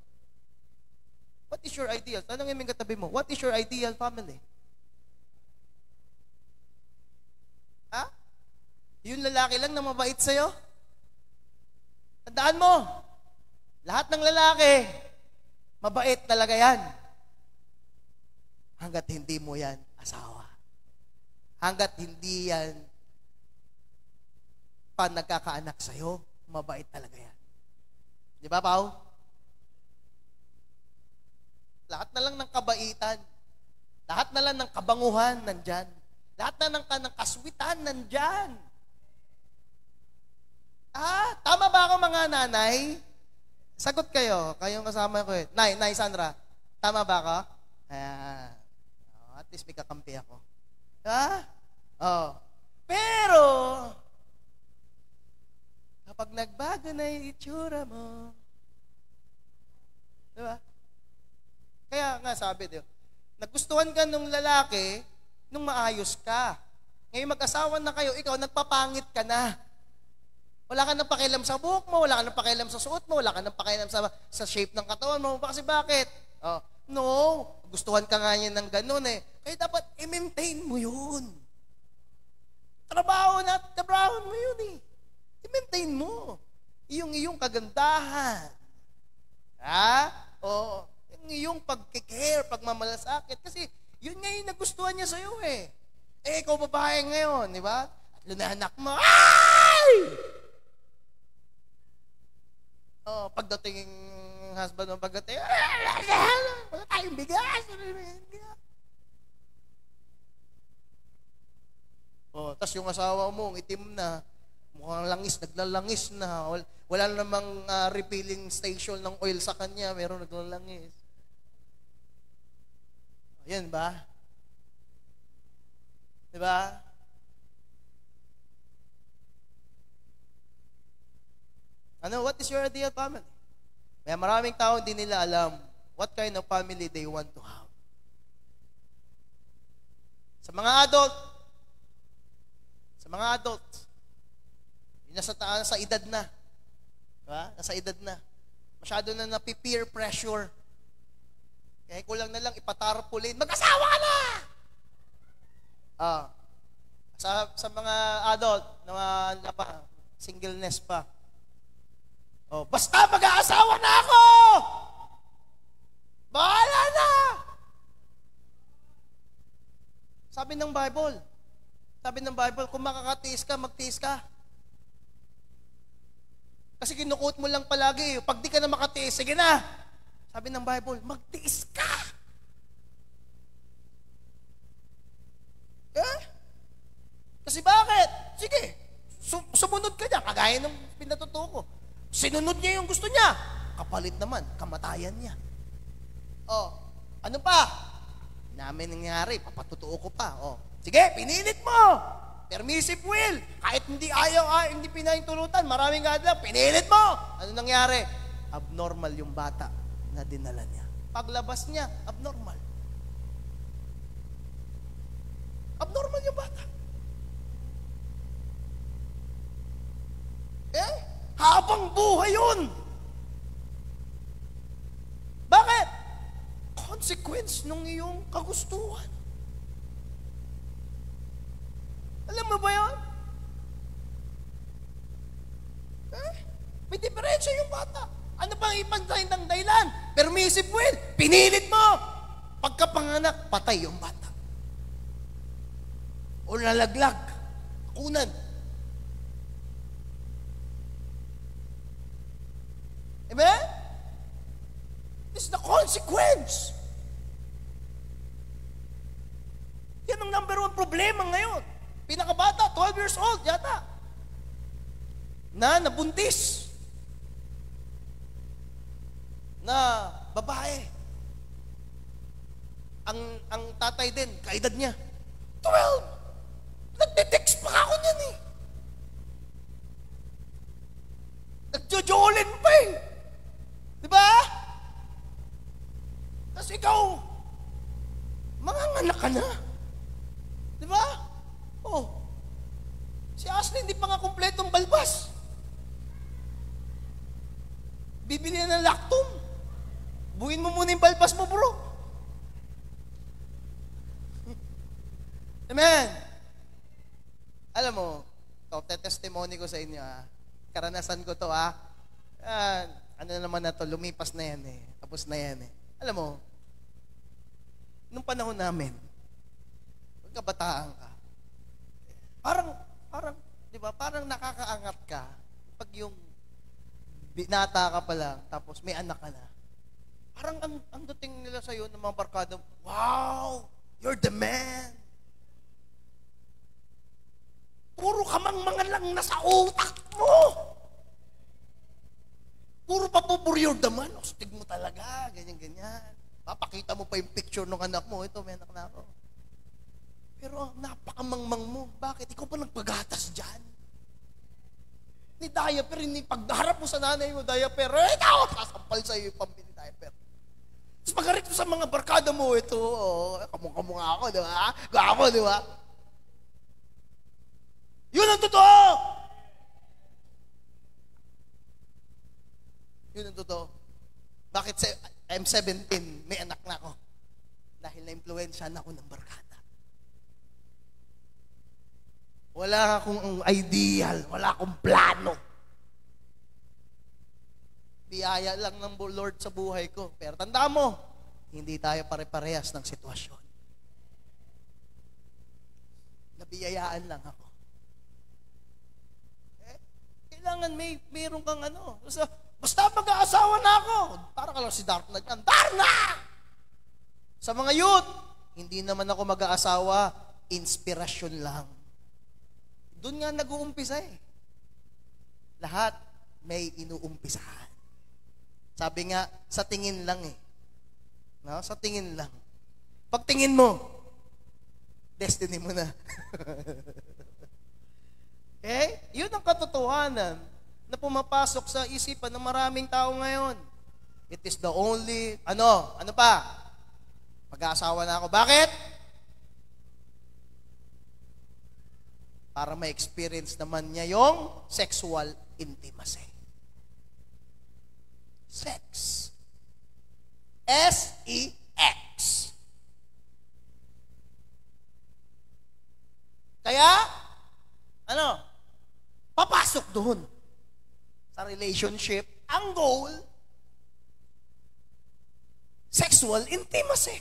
What is your ideal? Tanongin mo yung katabi mo, what is your ideal family? Yung lalaki lang na mabait sa'yo? Tandaan mo, lahat ng lalaki, mabait talaga yan. hanggat hindi mo yan asawa. Hanggat hindi yan pa nagkakaanak sa'yo, mabait talaga yan. Di ba, Pao? Lahat na lang ng kabaitan, lahat na lang ng kabanguhan nandyan. Lahat na ng kaswitan nandyan. Tama ba ako mga nanay? Sagot kayo. Kayong kasama ko eh. Nay Sandra, tama ba ako? At least may kakampi ako. Pero, kapag nagbago na yung itsura mo, di ba? Kaya nga sabi, di ba? Nagustuhan ka nung lalaki nung maayos ka. Ngayon mag-asawa na kayo, ikaw nagpapangit ka na. Wala ka nang pakialam sa buhok mo, wala ka nang pakialam sa suot mo, wala ka nang pakialam sa shape ng katawan mo. Kasi bakit? No, gustuhan ka nga niya ng ganun eh. Kaya dapat i-maintain mo yun. Trabaho mo yun eh. I-maintain mo. Yung iyong kagandahan. Yung iyong pag-care, pagmamalasakit. Kasi yun nga yung nagustuhan niya sa'yo eh. Ikaw babae ngayon, di ba? At lunahanak mo, ay! Pagdating husband mo, pagdating, wala tayong bigas. Tas yung asawa mo, itim na, mukhang langis, naglalangis na. Wala namang refilling station ng oil sa kanya, meron naglalangis. Yan ba? Diba? What is your ideal family? May maraming tao hindi nila alam what kind of family they want to have. Sa mga adult, yun nasa edad na. Diba? Nasa edad na. Masyado na napi-peer pressure. Kaya kulang na lang ipatarpulin, mag-asawa ka na! Sa mga adult, na singleness pa. Basta mag-aasawa na ako! Bahala na! Sabi ng Bible, kung makakatiis ka, magtiis ka. Kasi kinukot mo lang palagi, pag di ka na makatiis, sige na. Sabi ng Bible, magtiis ka. Kasi bakit? Sige, sumunod ka niya, kagaya ng pinatutuko ko. Sinunod niya yung gusto niya. Kapalit naman, kamatayan niya. Ano pa? Namin nangyari, papatutuo ko pa. Sige, pinilit mo. Permissive will. Kahit hindi ayaw, hindi pinahintulutan, maraming kadla, pinilit mo. Ano nangyari? Abnormal yung bata na dinala niya. Paglabas niya, abnormal. Abnormal yung bata. Habang buhay yun. Bakit? Consequence ng iyong kagustuhan. Alam mo ba yun? May diferensya yung bata. Ano pang ipantayin ng dahilan? Permissive will. Pinilit mo. Pagkapanganak, patay yung bata. O nalaglag. Kunan. Amen? This is the consequence. Yan ang number one problema ngayon. Pinakabata, 12 years old yata. Nabuntis. Na babae. Ang tatay din, kaedad niya. 12! Nagte-text pa ako niyan eh. Nagjojolin pa eh. Diba? Tapos ikaw, manganganak ka na. Diba? Si Ashley hindi pa nga kumpletong balbas. Bibili na ng lactum. Buuin mo muna yung balbas mo, bro. Amen. Alam mo, testimony ko sa inyo, karanasan ko to, ano naman na to, lumipas na yan eh. Tapos na yan eh. Alam mo, nung panahon namin, pagkabataan ka, parang, di ba, parang nakakaangat ka pag yung binata ka pa lang, tapos may anak ka na. Parang ang dating nila sa'yo ng mga barkada, wow, you're the man. Puro kamang-mangan lang nasa utak mo. Puro papupur, you're the man. Ostig mo talaga, ganyan-ganyan. Papakita mo pa yung picture ng anak mo. Ito, may anak na ako. Pero napakamangmang mo. Bakit? Ikaw pa nagpagatas dyan. Ni diaper, ni pagharap mo sa nanay mo, diaper, ikaw, sasampal sa'yo yung pambili diaper. Tapos magarit mo sa mga barkada mo, ito, kamukha ako, di ba? Gwapo, di ba? Yun ang totoo! Yun ang totoo. Bakit I'm 17, may anak na ako? Dahil na-influensyahan ako ng barkada. Wala akong ideal, wala akong plano. Biyaya lang ng Lord sa buhay ko. Pero tanda mo, hindi tayo pare-parehas ng sitwasyon. Nabiyayaan lang ako. Kailangan mayroon kang ano. Basta mag-aasawa na ako. Para ka lang si Darna dyan. Darna! Sa mga youth, hindi naman ako mag-aasawa. Inspirasyon lang. Doon nga nag-uumpisa eh. Lahat may inuumpisahan. Sabi nga, sa tingin lang eh. No? Sa tingin lang. Pag tingin mo, destiny mo na. Okay? Yun ang katotohanan na pumapasok sa isipan ng maraming tao ngayon. It is the only, ano pa? Mag-aasawa na ako. Bakit? Para ma-experience naman niya yung sexual intimacy. Sex. S-E-X. Kaya, papasok doon sa relationship, ang goal, sexual intimacy.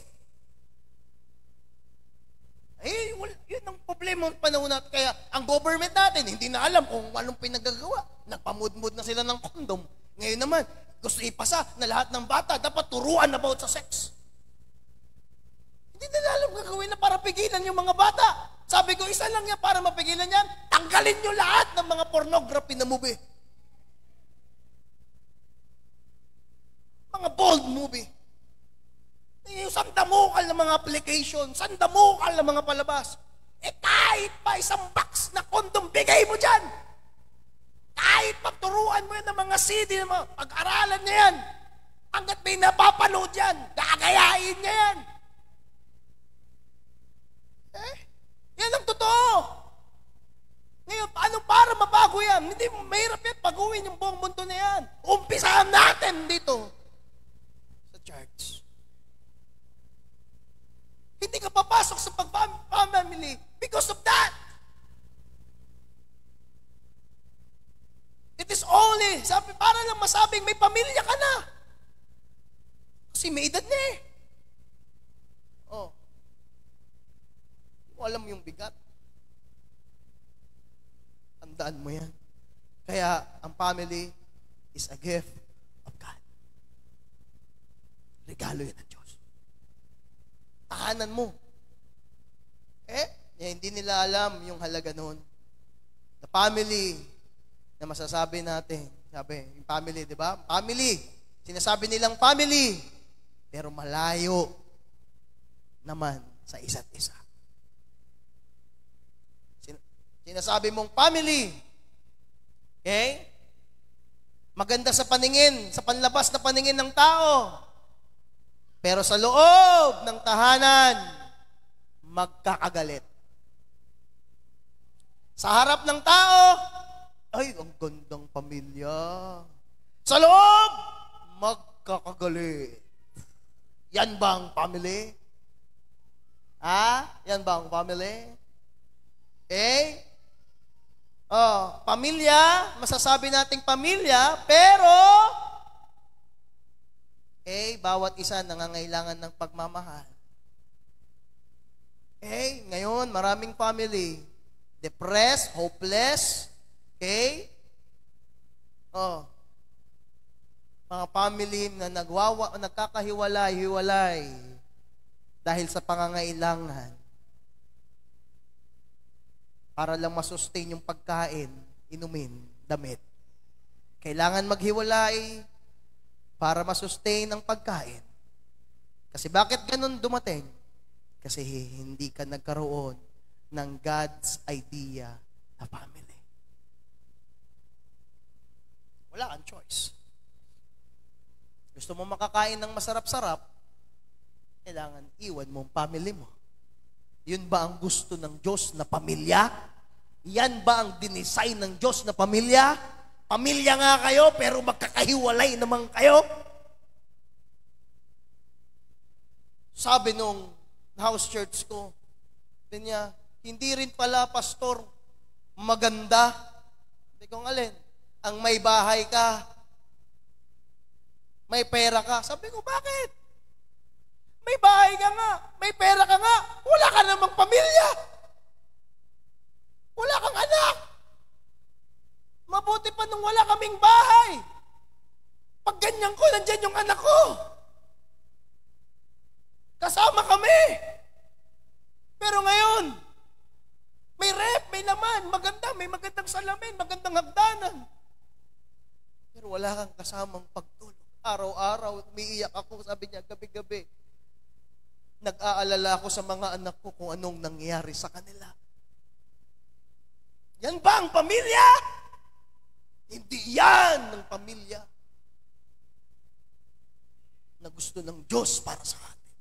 Yun ang problema ng panahon natin. Kaya ang government natin, hindi na alam kung anong pinagagawa. Nagpamudmud na sila ng kondom. Ngayon naman, gusto ipasa na lahat ng bata dapat turuan about sa sex. Hindi na alam gagawin na para pigilan yung mga bata. Sabi ko, isa lang yan para mapigilan yan. Tanggalin nyo lahat ng mga pornography na movie. Mga bold movie. Yung sandamukal na mga application, sandamukal na mga palabas. Kahit pa isang box na kondom, bigay mo dyan. Kahit pagturuan mo yan ng mga CD, ng mga pag-aralan niya yan. Hanggat may napapanood yan, gagayain niya yan. Yan ang totoo. Ngayon, paano para mabago yan? Hindi mahirap yan, baguhin yung buong mundo na yan. Umpisahan natin dito sa church. Hindi ka papasok sa pag-family because of that. It is only, para lang masabing may pamilya ka na. Kasi may edad na eh. Alam mo yung bigat. Tandaan mo yan. Kaya, ang family is a gift of God. Regalo yan ng Diyos. Tahanan mo. Hindi nila alam yung halaga noon. The family na masasabi natin. Sabi, yung family, di ba? Family. Sinasabi nilang family. Pero malayo naman sa isa't isa. Sinasabi mong family. Okay? Maganda sa paningin, sa panlabas na paningin ng tao. Pero sa loob ng tahanan, magkakagalit. Sa harap ng tao, ay, ang gandang pamilya. Sa loob, magkakagalit. Yan ba ang family? Yan ba ang family? Pamilya, masasabi nating pamilya, pero bawat isa nangangailangan ng pagmamahal. Okay? Ngayon, maraming family. Depressed, hopeless. Okay? Oh. Mga family na nagkakahiwalay-hiwalay dahil sa pangangailangan para lang masustain yung pagkain, inumin, damit. Kailangan maghiwalay para masustain ang pagkain. Kasi bakit ganun dumating? Kasi hindi ka nagkaroon ng God's idea na family. Wala kang choice. Gusto mo makakain ng masarap-sarap, kailangan iwan mo ang family mo. Yun ba ang gusto ng Diyos na pamilya? Yan ba ang dinesign ng Diyos na pamilya? Pamilya nga kayo, pero magkakahiwalay naman kayo? Sabi nung house church ko, niya, hindi rin pala, pastor, maganda. Hindi kong alin. Ang may bahay ka, may pera ka. Sabi ko, bakit? May bahay ka nga, may pera ka nga, wala ka namang pamilya. Wala kang anak. Mabuti pa nung wala kaming bahay. Pag ganyan ko, nandyan yung anak ko. Kasama kami. Pero ngayon, may rep, may laman, maganda, may magandang salamin, magandang hagdanan. Pero wala kang kasamang pagtulog. Araw-araw, umiiyak ako, sabi niya, gabi-gabi. Nag-aalala ako sa mga anak ko kung anong nangyayari sa kanila. Yan ba ang pamilya? Hindi yan ang pamilya na gusto ng Diyos para sa atin.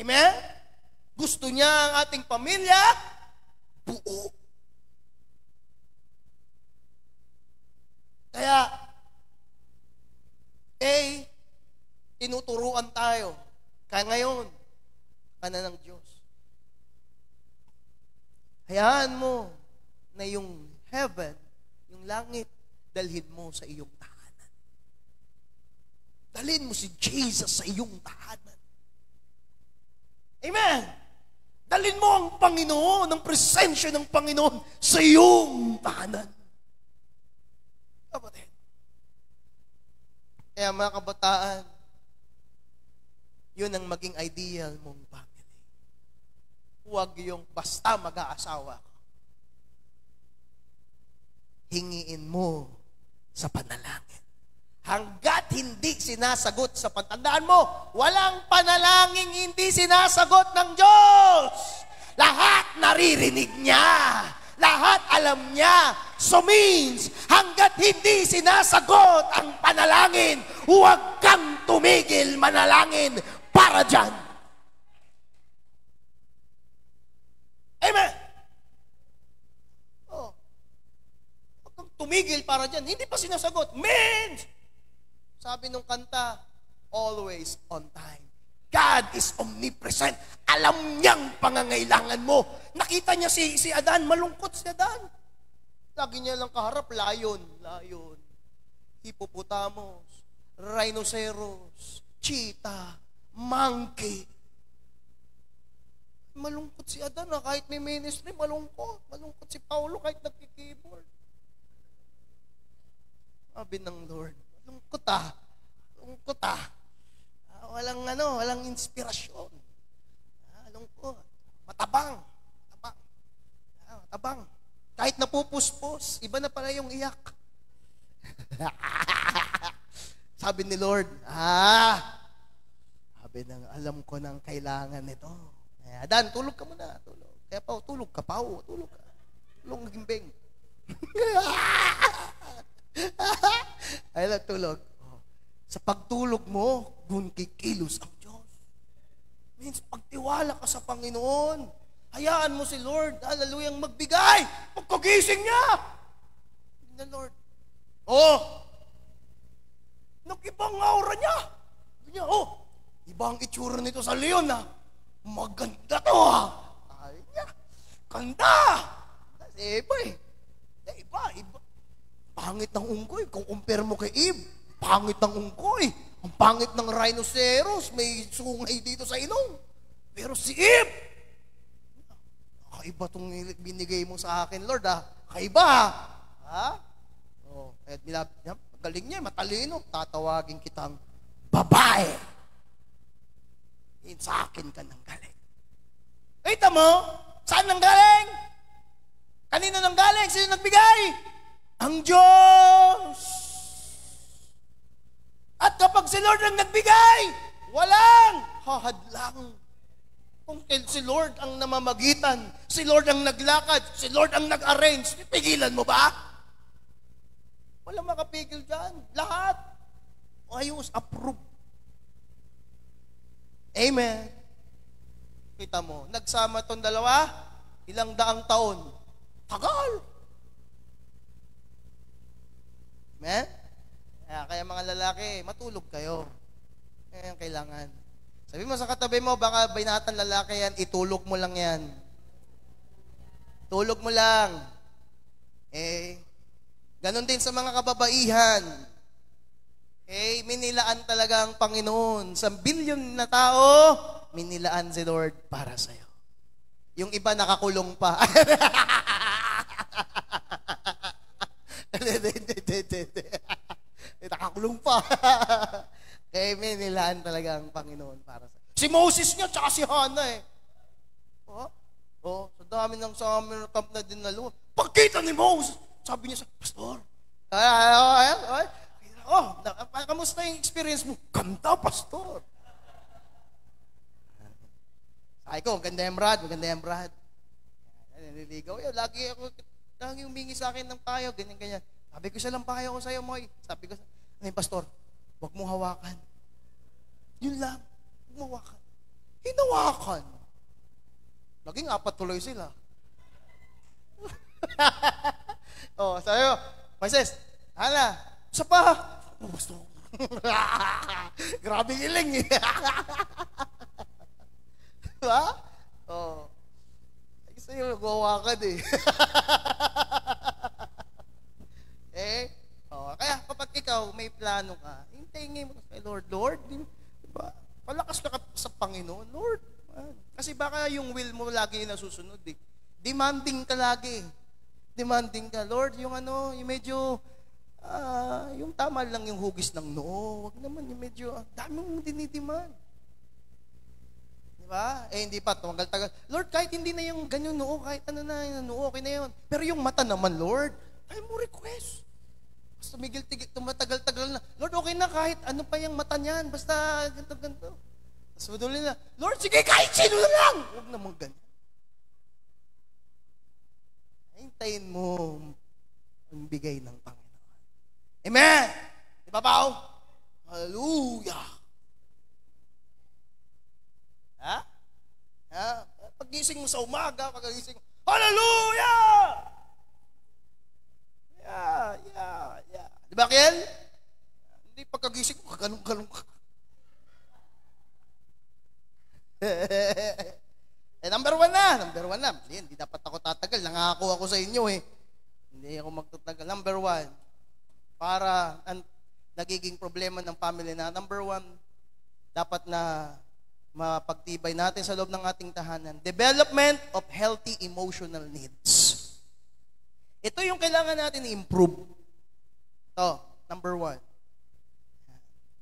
Amen? Gusto niya ang ating pamilya buo. Kaya, tinuturuan tayo. Kaya ngayon, kana ng Diyos. Hayaan mo na yung heaven, yung langit, dalhin mo sa iyong tahanan. Dalhin mo si Jesus sa iyong tahanan. Amen! Dalhin mo ang Panginoon, ang presensya ng Panginoon sa iyong tahanan. Kapatid. Kaya mga kabataan, yun ang maging ideal mong family. Huwag yung basta mag-aasawa ka. Hingiin mo sa panalangin. Hanggat hindi sinasagot sa pantandaan mo, walang panalangin hindi sinasagot ng Diyos. Lahat naririnig niya. Lahat alam niya. So means, hanggat hindi sinasagot ang panalangin, huwag kang tumigil manalangin para dyan. Amen. Oh. Huwag kang tumigil para dyan. Hindi pa sinasagot. Means, sabi nung kanta, always on time. God is omnipresent. Alam niyang pangangailangan mo. Nakita niya si Adan, malungkot si Adan. Lagi niya lang kaharap, lion, hippopotamus, rhinoceros, cheetah, monkey. Malungkot si Adan, kahit may ministry, malungkot. Malungkot si Paulo kahit nagki-keyboard. Sabi ng Lord, malungkot Malungkot walang inspirasyon. Malungkot. Matabang. Kahit napupuspos, iba na pala yung iyak. Sabi ni Lord, sabi nang alam ko ng kailangan nito. Adan, tulog ka muna. Tulog. Kaya pa, tulog ka. Tulog ka. Tulog ng gimbing. Ay lang, tulog. Sa pagtulog mo, dun kikilos ang Diyos. Means, pagtiwala ka sa Panginoon. Hayaan mo si Lord, halaluyang magbigay. Pagkagising niya. Hindi na, Lord. Nag-ibang aura niya. Sabi niya, ibang itsura nito sa leon, Maganda to, Ay niya, ganda. Kasi iba. Pangit ng unggoy. Kung compare mo kay Eve, pangit ng unggoy. Ang pangit ng rhinoceros, may sungay dito sa ilong. Pero si Eve, kakaiba itong binigay mo sa akin, Lord, ha? Kakaiba, ha? Oh, at galing niya, matalino, tatawagin kitang babae. Sa akin ka nang galing. Kita mo, saan nang galing? Kanino nang galing? Sino nagbigay? Ang Diyos. At kapag si Lord ang nagbigay, walang hahadlang. Kung si Lord ang namamagitan, si Lord ang naglakad, si Lord ang nag-arrange, pipigilan mo ba? Walang makapigil dyan. Lahat. Ayos, approve. Amen. Kita mo, nagsama tong dalawa, ilang daang taon. Tagal. Amen? Kaya mga lalaki, matulog kayo. Kaya kailangan. Sabi mo sa katabi mo, baka binatang lalaki yan, itulog mo lang yan. Tulog mo lang. Ganon din sa mga kababaihan. Minilaan talaga ang Panginoon. Sa bilyon na tao, minilaan si Lord para sa'yo. Yung iba nakakulong pa. Nakakulong pa. Kaya minilaan talaga ang Panginoon para sa'yo. Si Moses nga, tsaka si Hannah sa dami ng summer camp na dinalo. Pagkita ni Moses, sabi niya sa Pastor, kamusta yung experience mo? Ganda, Pastor. Sabi ko, maganda yung Brad. Naliligaw yun. Lagi humingi sa akin ng payo, ganyan. Sabi ko, siya lang payo ko sa'yo, Moy. Sabi ko, Pastor, huwag mo hawakan. Yun lang. Huwag mo hawakan. Hinawakan. Naging 4 tuloy sila. Sabi ko, Moises, hala, isa pa. Pastor. Grabe iling eh. Diba? Gusto nyo magwawakan eh. Kaya kapag ikaw may plano ka, hintayin mo kay Lord, diba? Palakas ka sa Panginoon, Lord. Kasi baka yung will mo lagi nasusunod eh. Demanding ka lagi. Demanding ka, Lord, yung medyo yung tama lang yung hugis ng noo. Wag naman yung medyo dami mong dinidemand. Diba? Hindi pa, tumagal-tagal. Lord, kahit hindi na yung ganyan noo, kahit ano na yung noo, okay na yun. Pero yung mata naman, Lord, ay mo request. Basta tumatagal-tagal na. Lord, okay na kahit ano pa yung mata niyan. Basta ganito. Tapos maduli na, Lord, sige, kahit sino na lang. Huwag naman ganyan. Hintayin mo ang bigay ng Panginoon. Amen! Di ba, Pao? Hallelujah! Pag-gising mo sa umaga, pag-gising mo, hallelujah! Yeah. Di ba, Kiel? Hindi pagkagising mo, kaganong-ganong ka. Number one na. Hindi dapat ako tatagal. Nangako ako sa inyo eh. Hindi ako magtatagal. Number 1, para nagiging problema ng family na. Number 1, dapat na mapagtibay natin sa loob ng ating tahanan. Development of healthy emotional needs. Ito yung kailangan natin i-improve. Ito, number 1.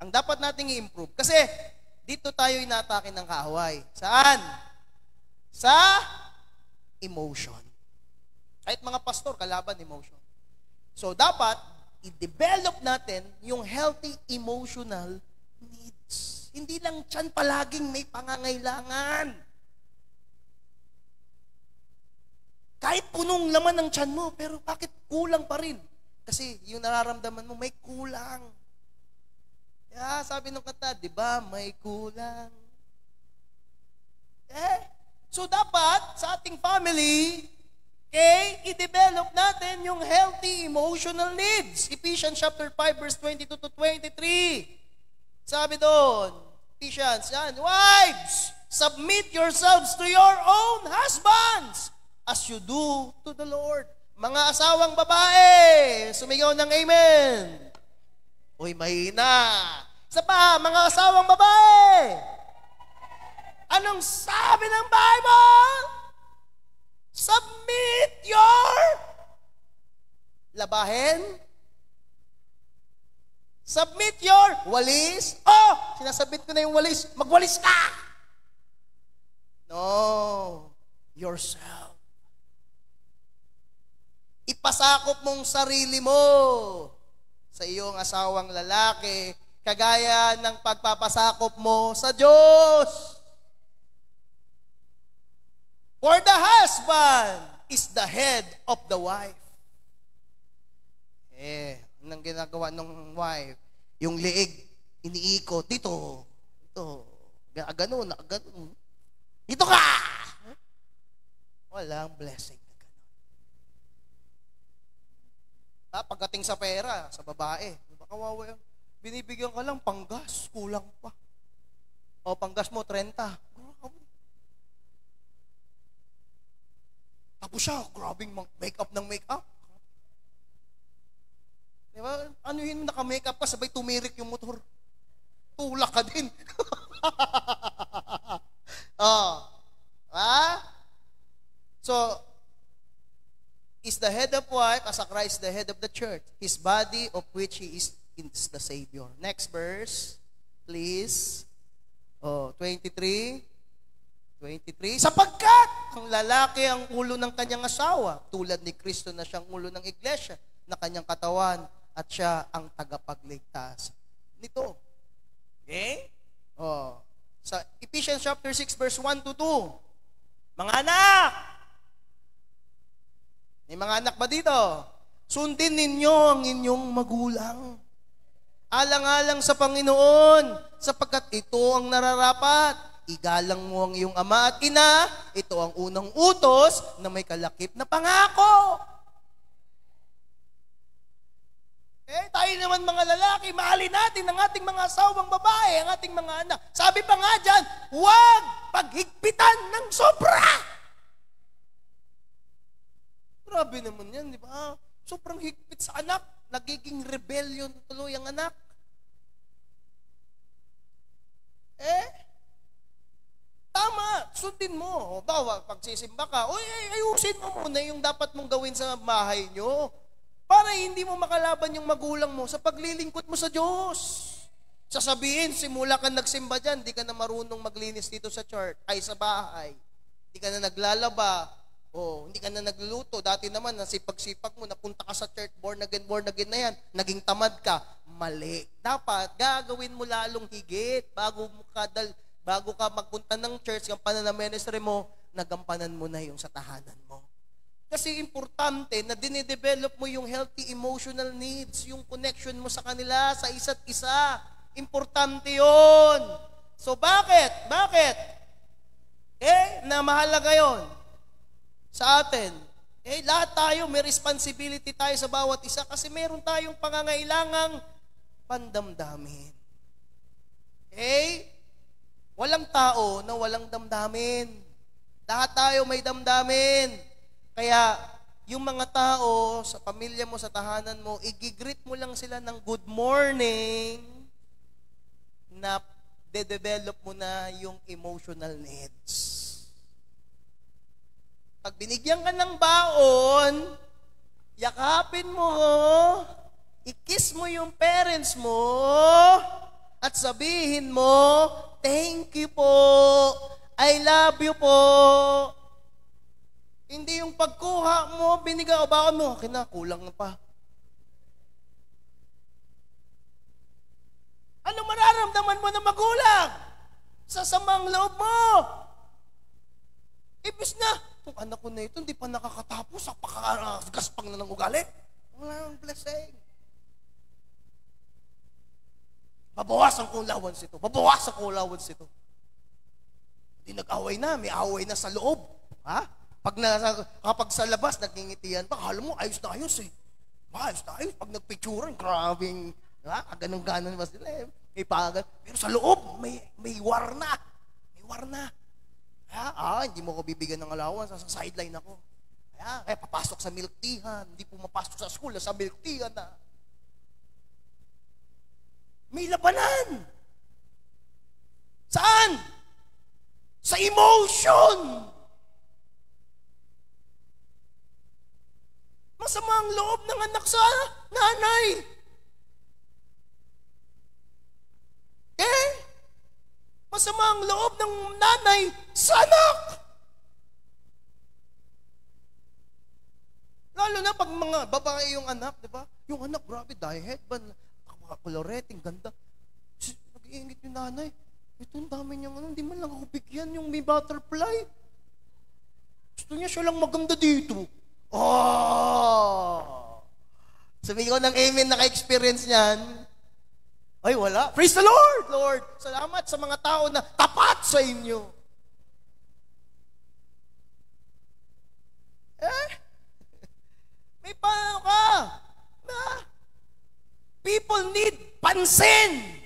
Ang dapat nating i-improve. Kasi, dito tayo inatake ng kaaway. Saan? Sa emotion. Kahit mga pastor, kalaban emotion. So, dapat, i-develop natin yung healthy emotional needs. Hindi lang tiyan palaging may pangangailangan. Kahit punong laman ng tiyan mo, pero bakit kulang pa rin? Kasi yung nararamdaman mo, may kulang. Kaya sabi ng kanta, di ba, may kulang. So dapat, sa ating family, i-develop natin yung healthy emotional needs. Ephesians chapter 5, verse 22 to 23. Sabi doon, Ephesians, yan, wives, submit yourselves to your own husbands as you do to the Lord. Mga asawang babae, sumigaw ng amen. Uy, mahina. Sa pa, mga asawang babae. Anong sabi ng Bible? Submit your labahin. Submit your walis. Oh, sinasabit ko na yung walis. Magwalis ka! No. Yourself. Ipasakop mong sarili mo sa iyong asawang lalaki, kagaya ng pagpapasakop mo sa Diyos. For the husband is the head of the wife. Anong ginagawa ng wife? Yung leeg, iniikot. Dito. Ganun. Dito ka! Walang blessing na ganun. Pagdating sa pera, sa babae, kawawa yan. Binibigyan ka lang panggas, kulang pa. O, panggas mo, 30. Tapos siya, grabing make-up ng make-up. Diba? Ano yun, naka-makeup ka, sabay tumirik yung motor. Tulak ka din. So, is the head of wife as a Christ the head of the church, his body of which he is the Savior. Next verse, please. 23. Sapagkat ang lalaki ang ulo ng kanyang asawa, tulad ni Kristo na siyang ulo ng iglesia, na kanyang katawan, at siya ang tagapagligtas nito. Okay? Sa Ephesians chapter 6 verse 1 to 2. Mga anak! May mga anak ba dito? Sundin ninyo ang inyong magulang. Alang-alang sa Panginoon, sapagkat ito ang nararapat. Igalang mo ang iyong ama at ina. Ito ang unang utos na may kalakip na pangako. Tayo naman mga lalaki, mahalin natin ang ating mga asawang babae, ang ating mga anak. Sabi pa nga dyan, huwag paghigpitan ng sobra. Grabe naman yan, di ba? Sobrang higpit sa anak, nagiging rebellion tuloy ang anak. Tama, sundin mo. Bawa, pagsisimba ka, ayusin mo muna yung dapat mong gawin sa bahay nyo. Para hindi mo makalaban yung magulang mo sa paglilingkod mo sa Diyos. Sasabihin, simula ka nagsimba dyan, di ka na marunong maglinis dito sa church, ay sa bahay. Di ka na naglalaba, hindi ka na nagluluto. Dati naman, nasipag-sipag mo, napunta ka sa church, born again na yan, naging tamad ka. Mali. Dapat, gagawin mo lalong higit bago ka magpunta ng church, yung pananaministry mo, nagampanan mo na yung sa tahanan mo. Kasi importante na dinidevelop mo yung healthy emotional needs, yung connection mo sa kanila, sa isa't isa. Importante yun. So bakit? Na mahalaga yun sa atin. Lahat tayo, may responsibility tayo sa bawat isa kasi meron tayong pangangailangang pandamdamin. Walang tao na walang damdamin. Lahat tayo may damdamin. Kaya, yung mga tao sa pamilya mo, sa tahanan mo, i-greet mo lang sila ng good morning na de-develop mo na yung emotional needs. Pag binigyan ka ng baon, yakapin mo, i-kiss mo yung parents mo, at sabihin mo, thank you po, I love you po. Hindi yung pagkuha mo, binigay o baon mo, kulang na pa. Ano mararamdaman mo na magulang? Sa samang loob mo. Ibis na, itong anak ko na ito, hindi pa nakakatapos, gaspang na ng ugali. Walang blessing. Babawasan ko allowance ito. Hindi nag-away na, may away na sa loob. Ha? Kapag sa labas, nagingitian pa, alam mo, ayos na ayos. Pag nagpicturan, grabing, ganun-ganon ba sila may pagal. Pero sa loob, may war na. Hindi mo ko bibigyan ng allowance, sa sideline ako. Kaya papasok sa milk teahan, hindi pumapasok sa school, sa milk teahan na. May labanan. Saan? Sa emotion. Masama ang loob ng anak sa nanay. Masama ang loob ng nanay sa anak. Lalo na pag mga babae yung anak, di ba? Yung anak, grabe, dye headband, koloreting, ganda. Nag-iingit yung nanay. Ito, ang dami niyang hindi man lang ako bigyan yung may butterfly. Gusto niya siya lang maganda dito. Oh! Sabi ko ng amen, naka-experience niyan. Ay, wala. Praise the Lord, Lord. Salamat sa mga tao na tapat sa inyo. May paano ka? People need pansin.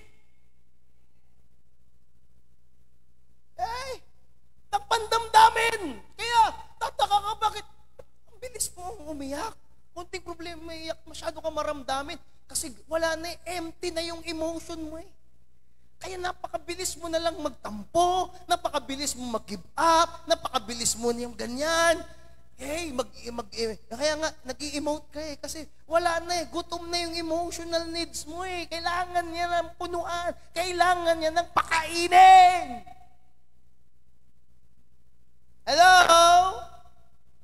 Nagpandamdamin. Kaya, tataka ka bakit ang bilis mo umiyak. Kunting problema, maiyak, masyado ka maramdamin. Kasi wala na, empty na yung emotion mo eh. Kaya napakabilis mo na lang magtampo, napakabilis mo mag-give up, napakabilis mo niyang ganyan. Kaya nga, nag-i-emote ka eh. Kasi wala na eh, gutom na yung emotional needs mo eh. Kailangan niya ng punuan, kailangan niya ng pakainin. Hello?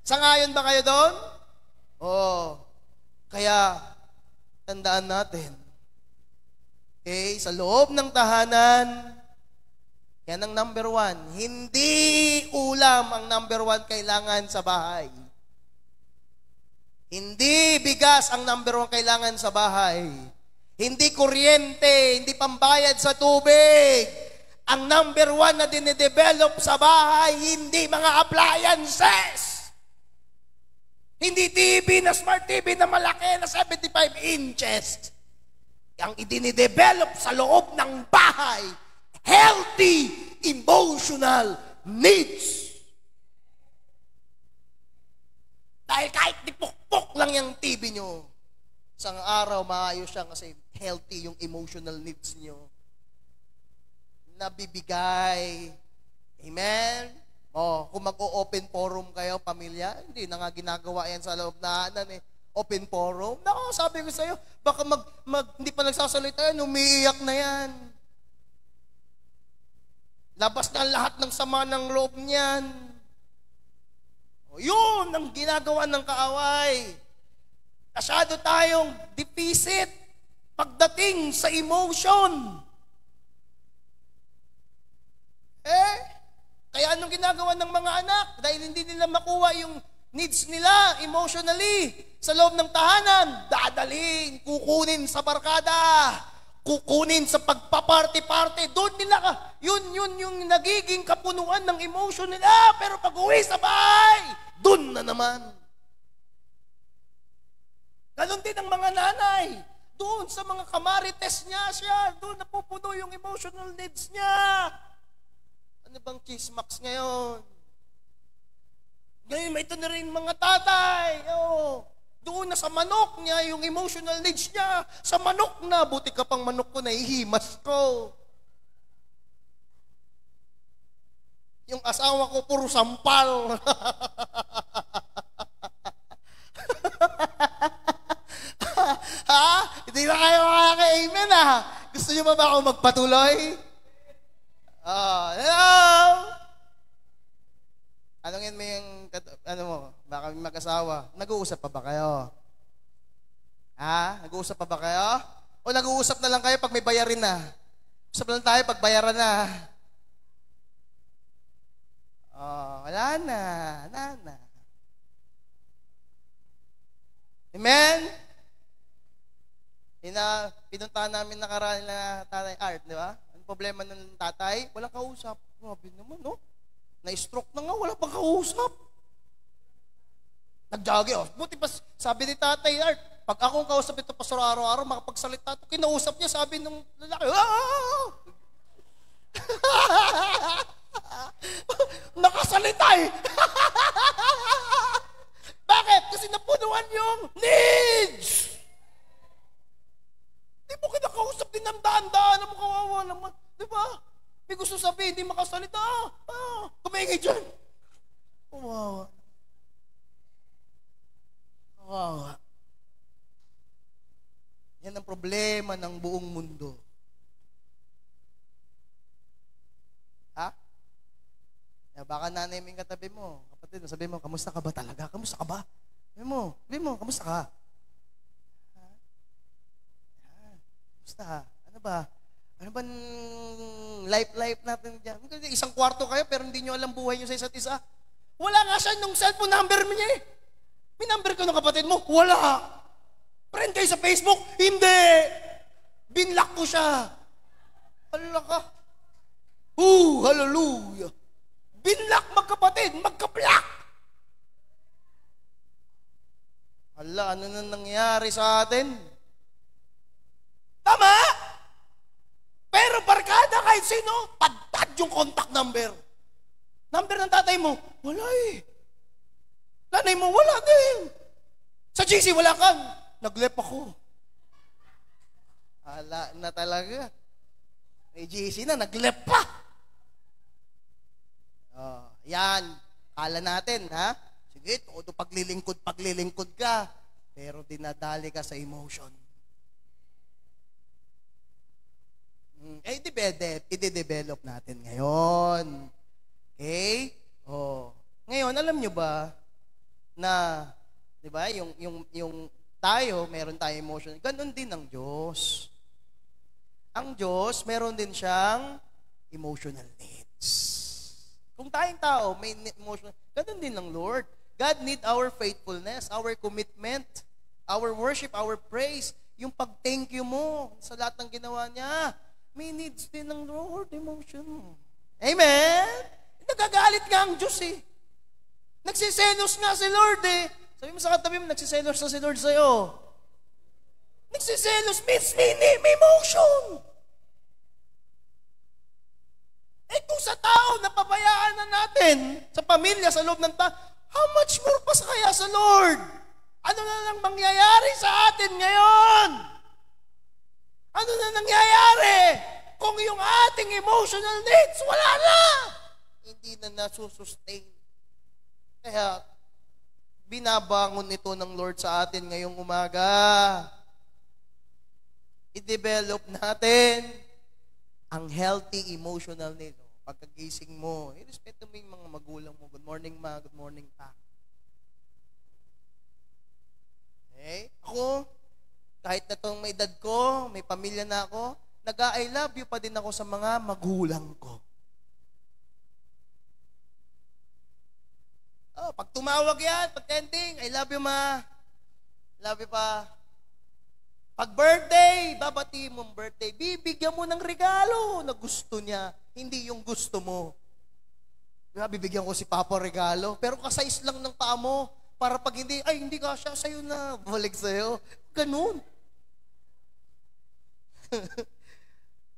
Sangayon ba kayo doon? Kaya, tandaan natin, sa loob ng tahanan, yan ang number 1. Hindi ulam ang number 1 kailangan sa bahay. Hindi bigas ang number 1 kailangan sa bahay. Hindi kuryente, hindi pambayad sa tubig. Ang number 1 na dinidevelop sa bahay, hindi mga appliances. Hindi TV na smart TV na malaki na 75 inches. Ang idinidevelop sa loob ng bahay, healthy emotional needs. Dahil kahit dipukpok lang yung TV nyo, isang araw maayos siya kasi healthy yung emotional needs nyo. Nabibigay. Amen? Kung mag-o-open forum kayo, pamilya, hindi na nga ginagawa yan sa loob na open forum. Nako, sabi ko sa'yo, baka hindi pa nagsasalita yan, umiiyak na yan. Labas na lahat ng sama ng loob niyan. Yun ang ginagawa ng kaaway. Masyado tayong deficit pagdating sa emotion. Kaya anong ginagawa ng mga anak? Dahil hindi nila makuha yung needs nila emotionally sa loob ng tahanan, dadalhin, kukunin sa barkada, kukunin sa pagpaparty-party. Doon nila yun yung nagiging kapunuan ng emotion nila. Pero pag uwi sa bahay, doon na naman. Ganon din ang mga nanay. Doon sa mga kamarites niya, doon napupuno yung emotional needs niya. Ano bang chismax ngayon? Ngayon, may ito na rin mga tatay. Doon na sa manok niya, yung emotional needs niya. Sa manok na, buti ka pang manok ko, nahihimas ko. Yung asawa ko, puro sampal. Hindi na kayo makaka-amen Gusto niyo ba ako magpatuloy? Hello? Anongin mo yung, baka mag-asawa. Nag-uusap pa ba kayo? Nag-uusap pa ba kayo? O nag-uusap na lang kayo pag may bayarin na? Usap lang tayo pag bayaran na. Wala na. Amen? Pinuntahan namin nakaraan na Tatay Art, di ba? Ang problema ng tatay, walang kausap. Grabe naman, no? Na-stroke na nga, wala pang kausap. Nag-jogging, buti pa, sabi ni Tatay Art, pag akong kausap ito pastor araw-araw, makapagsalita ito, kinausap niya, sabi ng lalaki, nakasalita eh. Bakit? Kasi napunuan yung needs. Hindi mo kinakausap, dinamdam handaan mo, kawawa naman. Di ba? May gusto sabihin, hindi makasalita. Kumaingay dyan. Kawawa. Kawawa. Yan ang problema ng buong mundo. Ha? Baka nanay mo yung katabi mo. Kapatid, sabi mo, kamusta ka ba talaga? Kamusta ka ba? Sabi mo, kamusta ka? Ha? Kamusta ka? Ano ba? Ano ba life natin dyan? Isang kwarto kayo pero hindi nyo alam buhay nyo sa isa't isa. Wala nga siya nung cellphone number mo niya eh. May number ka ng kapatid mo? Wala. Friend kayo sa Facebook? Hindi. Binlock ko siya. Hala ka. Hallelujah. Binlock magkapatid, magka-block. Hala, ano na nangyari sa atin? Tama? Pero barkada kahit sino, padpad yung contact number. Number ng tatay mo, wala eh. Nanay mo, wala din. Sa GC, wala kang. Naglep ako. Hala na talaga. May GC na, naglep pa. Yan. Kala natin, ha? Sige, todo paglilingkod ka. Pero dinadali ka sa emotion. I-develop natin ngayon. Okay? Ngayon, alam nyo ba na, di ba, yung tayo, meron tayong emotion. Ganon din ang Diyos. Ang Diyos, meron din siyang emotional needs. Kung tayong tao, may emotional, ganon din ang Lord. God need our faithfulness, our commitment, our worship, our praise, yung pag-thank you mo sa lahat ng ginawa niya. May needs din ng Lord, emotion. Amen? Nagagalit nga ang Diyos eh. Nagsiselos nga si Lord eh. Sabi mo sa katabi mo, nagsiselos na si Lord sa'yo. Nagsiselos means may emotion. Eh kung sa tao, napabayaan na natin, sa pamilya, sa loob ng tao, how much more pa sa kaya sa Lord? Ano na lang mangyayari sa atin ngayon? Ano na nangyayari kung yung ating emotional needs, wala na? Hindi na nasusustain. Kaya, binabangon ito ng Lord sa atin ngayong umaga. I-develop natin ang healthy emotional need. Pagkagising mo, irespeto mo yung mga magulang mo. Good morning, ma. Good morning, pa. Okay? Ako, kahit na itong may edad ko, may pamilya na ako, nag-I love you pa din ako sa mga magulang ko. Pag tumawag yan, pag ending, I love you, ma. Love you pa. Pag birthday, babati mong birthday, bibigyan mo ng regalo na gusto niya, hindi yung gusto mo. Diba, bibigyan ko si Papa regalo, pero kasais lang ng paa mo, para pag hindi, ay, hindi ka siya, sa'yo na, balik sa'yo. Ganun.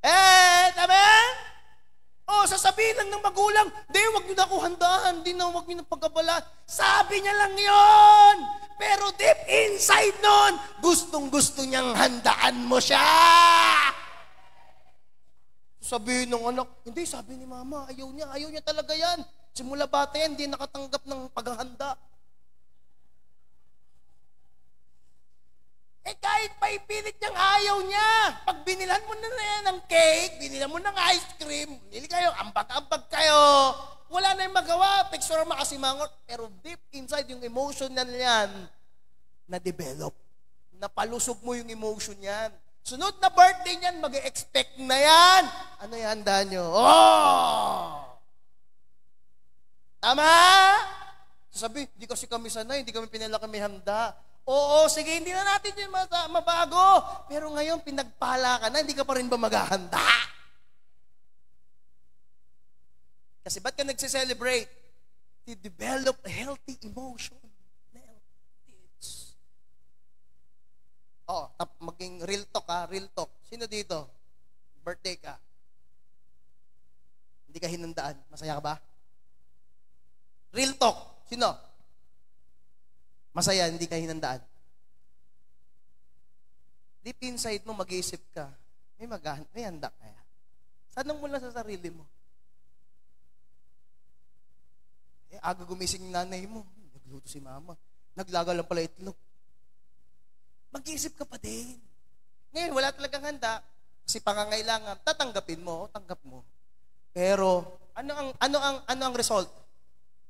Amen? Sasabihin lang ng magulang, di, wag niyo na ako handaan, di na, wag niyo na pagkabala. Sabi niya lang yon. Pero deep inside nun, gustong-gusto niyang handaan mo siya. Sabihin ng anak, hindi, sabi ni mama, ayaw niya talaga yan. Simula bata yan, hindi nakatanggap ng paghahanda. Kahit pa ipilit niyang ayaw niya. Pag binilan mo na yan ng cake, binilan mo ng ice cream, bili kayo, ambag-ambag kayo, wala na yung magawa, picture makasimangot. Pero deep inside yung emotional yan, na-develop. Napalusog mo yung emotion yan. Sunod na birthday niyan, mag-expect na yan. Ano yung handa nyo? Tama? Sabi, hindi kasi kami sanay, hindi kami pinala kami handa. Oo, sige, hindi na natin yun mabago. Pero ngayon, pinagpala ka na, hindi ka pa rin ba maghahanda? Kasi ba't ka nagse-celebrate? To develop a healthy emotion. Maging real talk ha, real talk. Sino dito? Birthday ka. Hindi ka hinandaan. Masaya ka ba? Real talk. Sino? Masaya, hindi ka hinandaan. Deep inside mo, mag-iisip ka, may handa kaya? Sanang mo lang sa sarili mo. Aga gumising yung nanay mo. Nagluto si mama. Naglaga lang pala itlog. Mag-isip ka pa din. Ngayon, wala talagang handa. Kasi pangangailangan, tatanggapin mo, tanggap mo. Pero, ano ang result?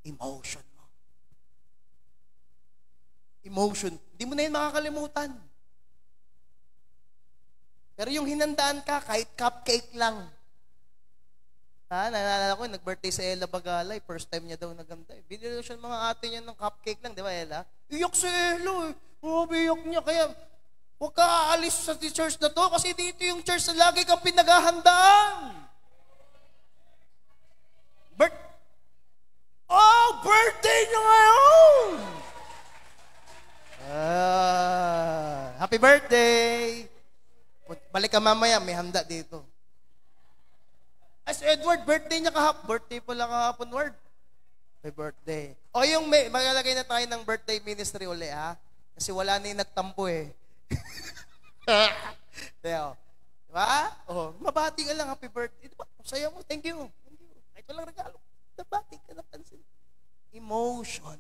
Emotion mo. Emotion. Hindi mo na yun makakalimutan. Pero yung hinandaan ka, kahit cupcake lang. Naalala ko, nag-birthday sa Ella Bagalay. First time niya daw naganda. Binili siya ng mga ate niya ng cupcake lang, di ba, Ella? Iyak si Ella eh. Iyak niya. Kaya, huwag ka aalis sa church na to kasi dito yung church na lagi kang pinaghahandaan. Birthday niya ngayon! Happy birthday! Balik ka mamaya, may handa dito. As Edward, birthday niya kahapon. Birthday pala kahapon, Ward. Happy birthday. O yung maglalagay na tayo ng birthday ministry uli, ha? Kasi wala na yung nagtampo eh. Diba? Mabati ka lang, happy birthday. Diba? Saya mo, thank you. Thank you. Kahit walang regalo. Nabati ka, napansin. Emotion.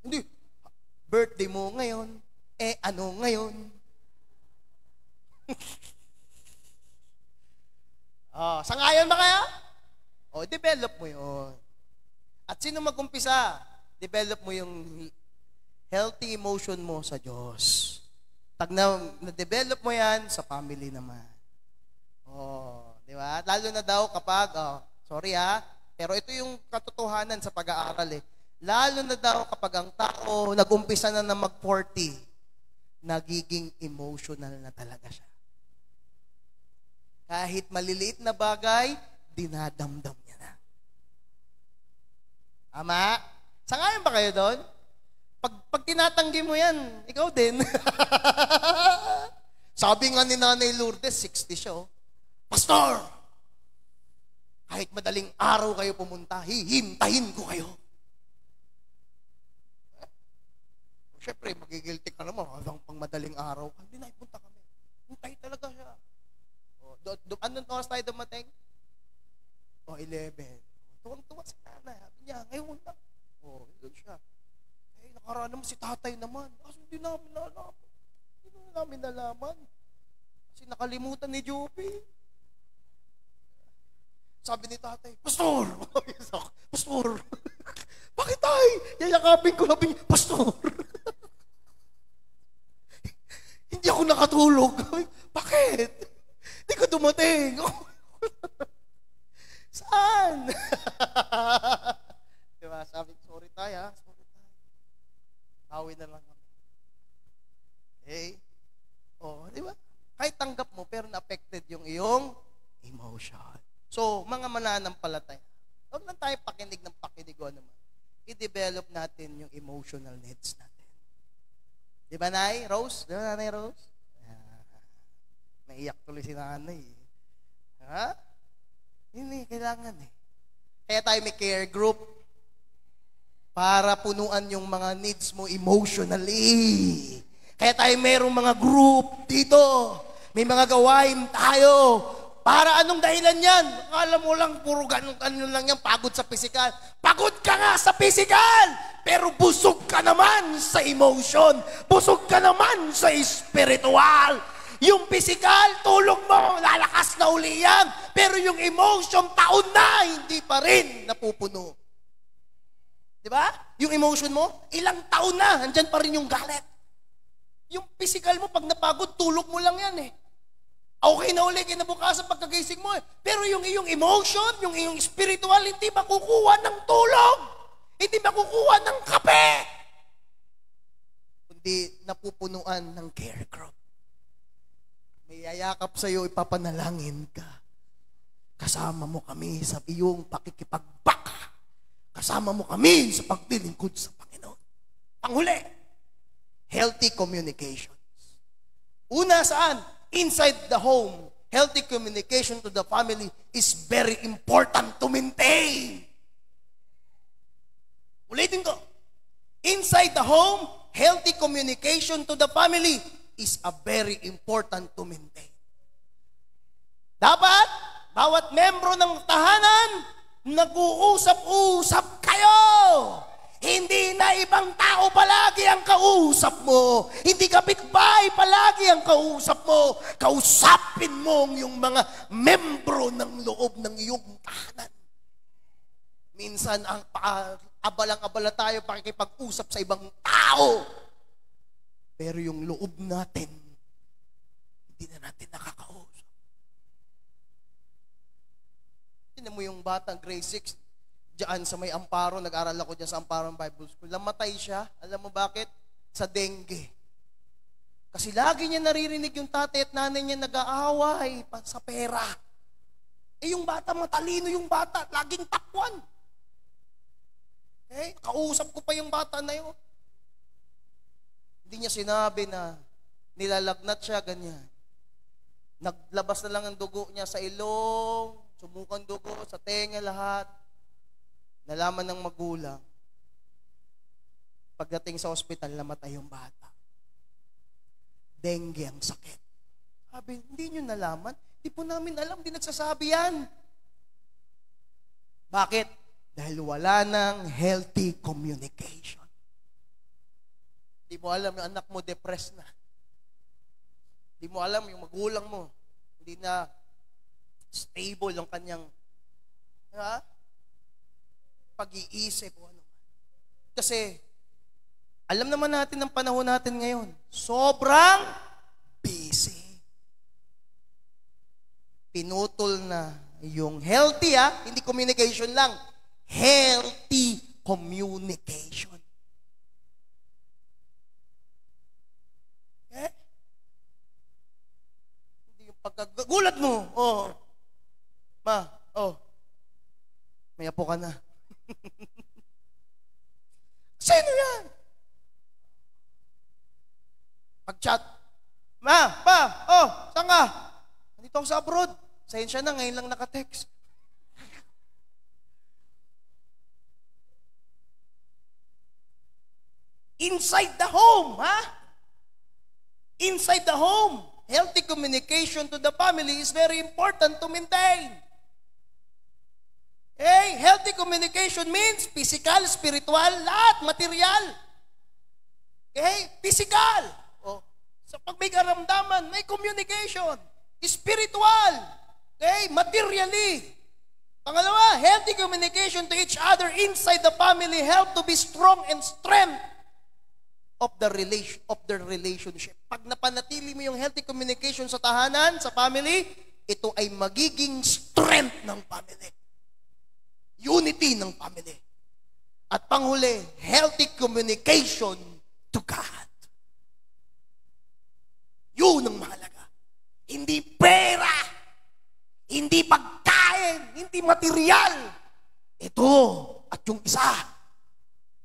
Hindi. Birthday mo ngayon. Ano ngayon? Sangayon ba kaya? Develop mo yun. At sino mag-umpisa? Develop mo yung healthy emotion mo sa Diyos. Pag na-develop mo yan, sa family naman. Di ba? Lalo na daw kapag, sorry pero ito yung katotohanan sa pag-aaral eh. Lalo na daw kapag ang tao nag-umpisa na mag-40, nagiging emotional na talaga siya. Kahit maliliit na bagay, dinadamdam niya na. Tama? Sangayon ba kayo doon? Pag tinatanggi mo yan, ikaw din. Sabi nga ni Nanay Lourdes, 60 siya. Pastor! Kahit madaling araw kayo pumunta, hihintahin ko kayo. Siyempre, magigilty ka naman. Hanggang pang madaling araw, hindi na ipunta kami. Hintay talaga siya. Anong oras tayo dumating? 11. Tuwang-tuwa si nanay. Sabi niya, ngayon lang. Doon siya. Nakaraan naman si tatay naman. Kasi hindi namin nalaman. Hindi namin nalaman. Kasi nakalimutan ni Joby. Sabi ni tatay, Pastor! Pastor! Bakit tayo? Yayakapin ko. Sabi niya, Pastor! Hindi ako nakatulog. Bakit? Hindi ko dumating. Saan? Diba? Sabi, sorry tayo. Sorry tayo. Tawin na lang kami. Diba? Kahit tanggap mo, pero na-affected yung iyong emotion. So, mga mananampalataya, huwag lang tayo pakinig ng pakinig o naman. I-develop natin yung emotional needs natin. Di ba, Nay? Rose? Di ba, Nanay Rose? Naiyak tuloy si Nanay. Hindi, kailangan eh. Kaya tayo may care group para punuan yung mga needs mo emotionally. Kaya tayo mayroong mga group dito. May mga gawain tayo. Para anong dahilan yan? Akala mo lang, puro ganun lang yan, pagod sa physical. Pagod ka nga sa physical, pero busog ka naman sa emotion. Busog ka naman sa spiritual. Yung physical, tulog mo, lalakas na uli yan. Pero yung emotion, taon na, hindi pa rin napupuno. Di ba? Yung emotion mo, ilang taon na, andyan pa rin yung galit. Yung physical mo, pag napagod, tulog mo lang yan eh. Okay na uli, kinabukasan pagkagising mo eh. Pero yung iyong emotion, yung iyong spiritual, hindi makukuha ng tulog. Hindi makukuha ng kape. Kundi napupunuan ng care group. May yayakap sa'yo, ipapanalangin ka. Kasama mo kami sa iyong pakikipagbaka. Kasama mo kami sa paglilingkod sa Panginoon. Panghuli, healthy communications. Una saan? Inside the home, healthy communication to the family is very important to maintain. Ulitin ko. Inside the home, healthy communication to the family is a very important to maintain. Dapat, bawat membro ng tahanan, nag-uusap-usap kayo. Hindi na ibang tao palagi ang kausap mo. Hindi kapitbahay palagi ang kausap mo. Kausapin mo yung mga membro ng loob ng iyong tahanan. Minsan, abalang-abala tayo pakikipag-usap sa ibang tao. Pero yung loob natin, hindi na natin nakakausap. Tignan mo yung batang grade 6, diyan sa may Amparo, nag-aral ako diyan sa Amparo Bible School. Namatay siya. Alam mo bakit? Sa dengue. Kasi lagi niya naririnig yung tatay at nanay niya nag-aaway sa pera. Yung bata, matalino yung bata. Laging takwan. Kausap ko pa yung bata na yun. Hindi niya sinabi na nilalagnat siya, ganyan. Naglabas na lang ang dugo niya sa ilong, sumukan dugo, sa tenga, lahat. Nalaman ng magulang, pagdating sa ospital, namatay yung bata. Dengue ang sakit. Sabi, hindi nyo nalaman? Hindi po namin alam, hindi nagsasabi yan. Bakit? Dahil wala ng healthy communication. Hindi mo alam yung anak mo depressed na. Hindi mo alam yung magulang mo. Hindi na stable yung kanyang pag-iisip o ano. Kasi, alam naman natin ang panahon natin ngayon. Sobrang busy. Pinutol na yung healthy, hindi communication lang. Healthy communication. Hindi yung pagkagulat mo. May apo ka na. Sino yan? Pag-chat. Saan ka? Nandito ako sa abroad. Sensya na, ngayon lang naka-text. Inside the home, Inside the home. Healthy communication to the family is very important to maintain. Healthy communication means physical, spiritual, lahat, material. Physical. So pag may karamdaman, may communication. Spiritual. Materially. Pangalawa, healthy communication to each other inside the family help to be strong and strength of the relationship. Pag napanatili mo yung healthy communication sa tahanan, sa family, ito ay magiging strength ng family. Unity ng family. At panghuli, healthy communication to God. Yun ang mahalaga. Hindi pera, hindi pagkain, hindi material. Ito at yung isa.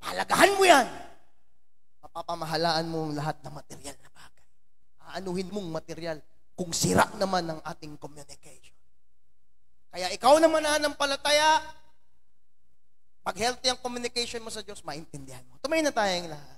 Pahalagahan mo yan. Mapapamahalaan mo lahat ng material na bagay. Aanuhin mong material kung sira naman ang ating communication. Kaya ikaw naman nananampalataya, pag healthy ang communication mo sa Diyos, maintindihan mo. Tumayo na tayong lahat.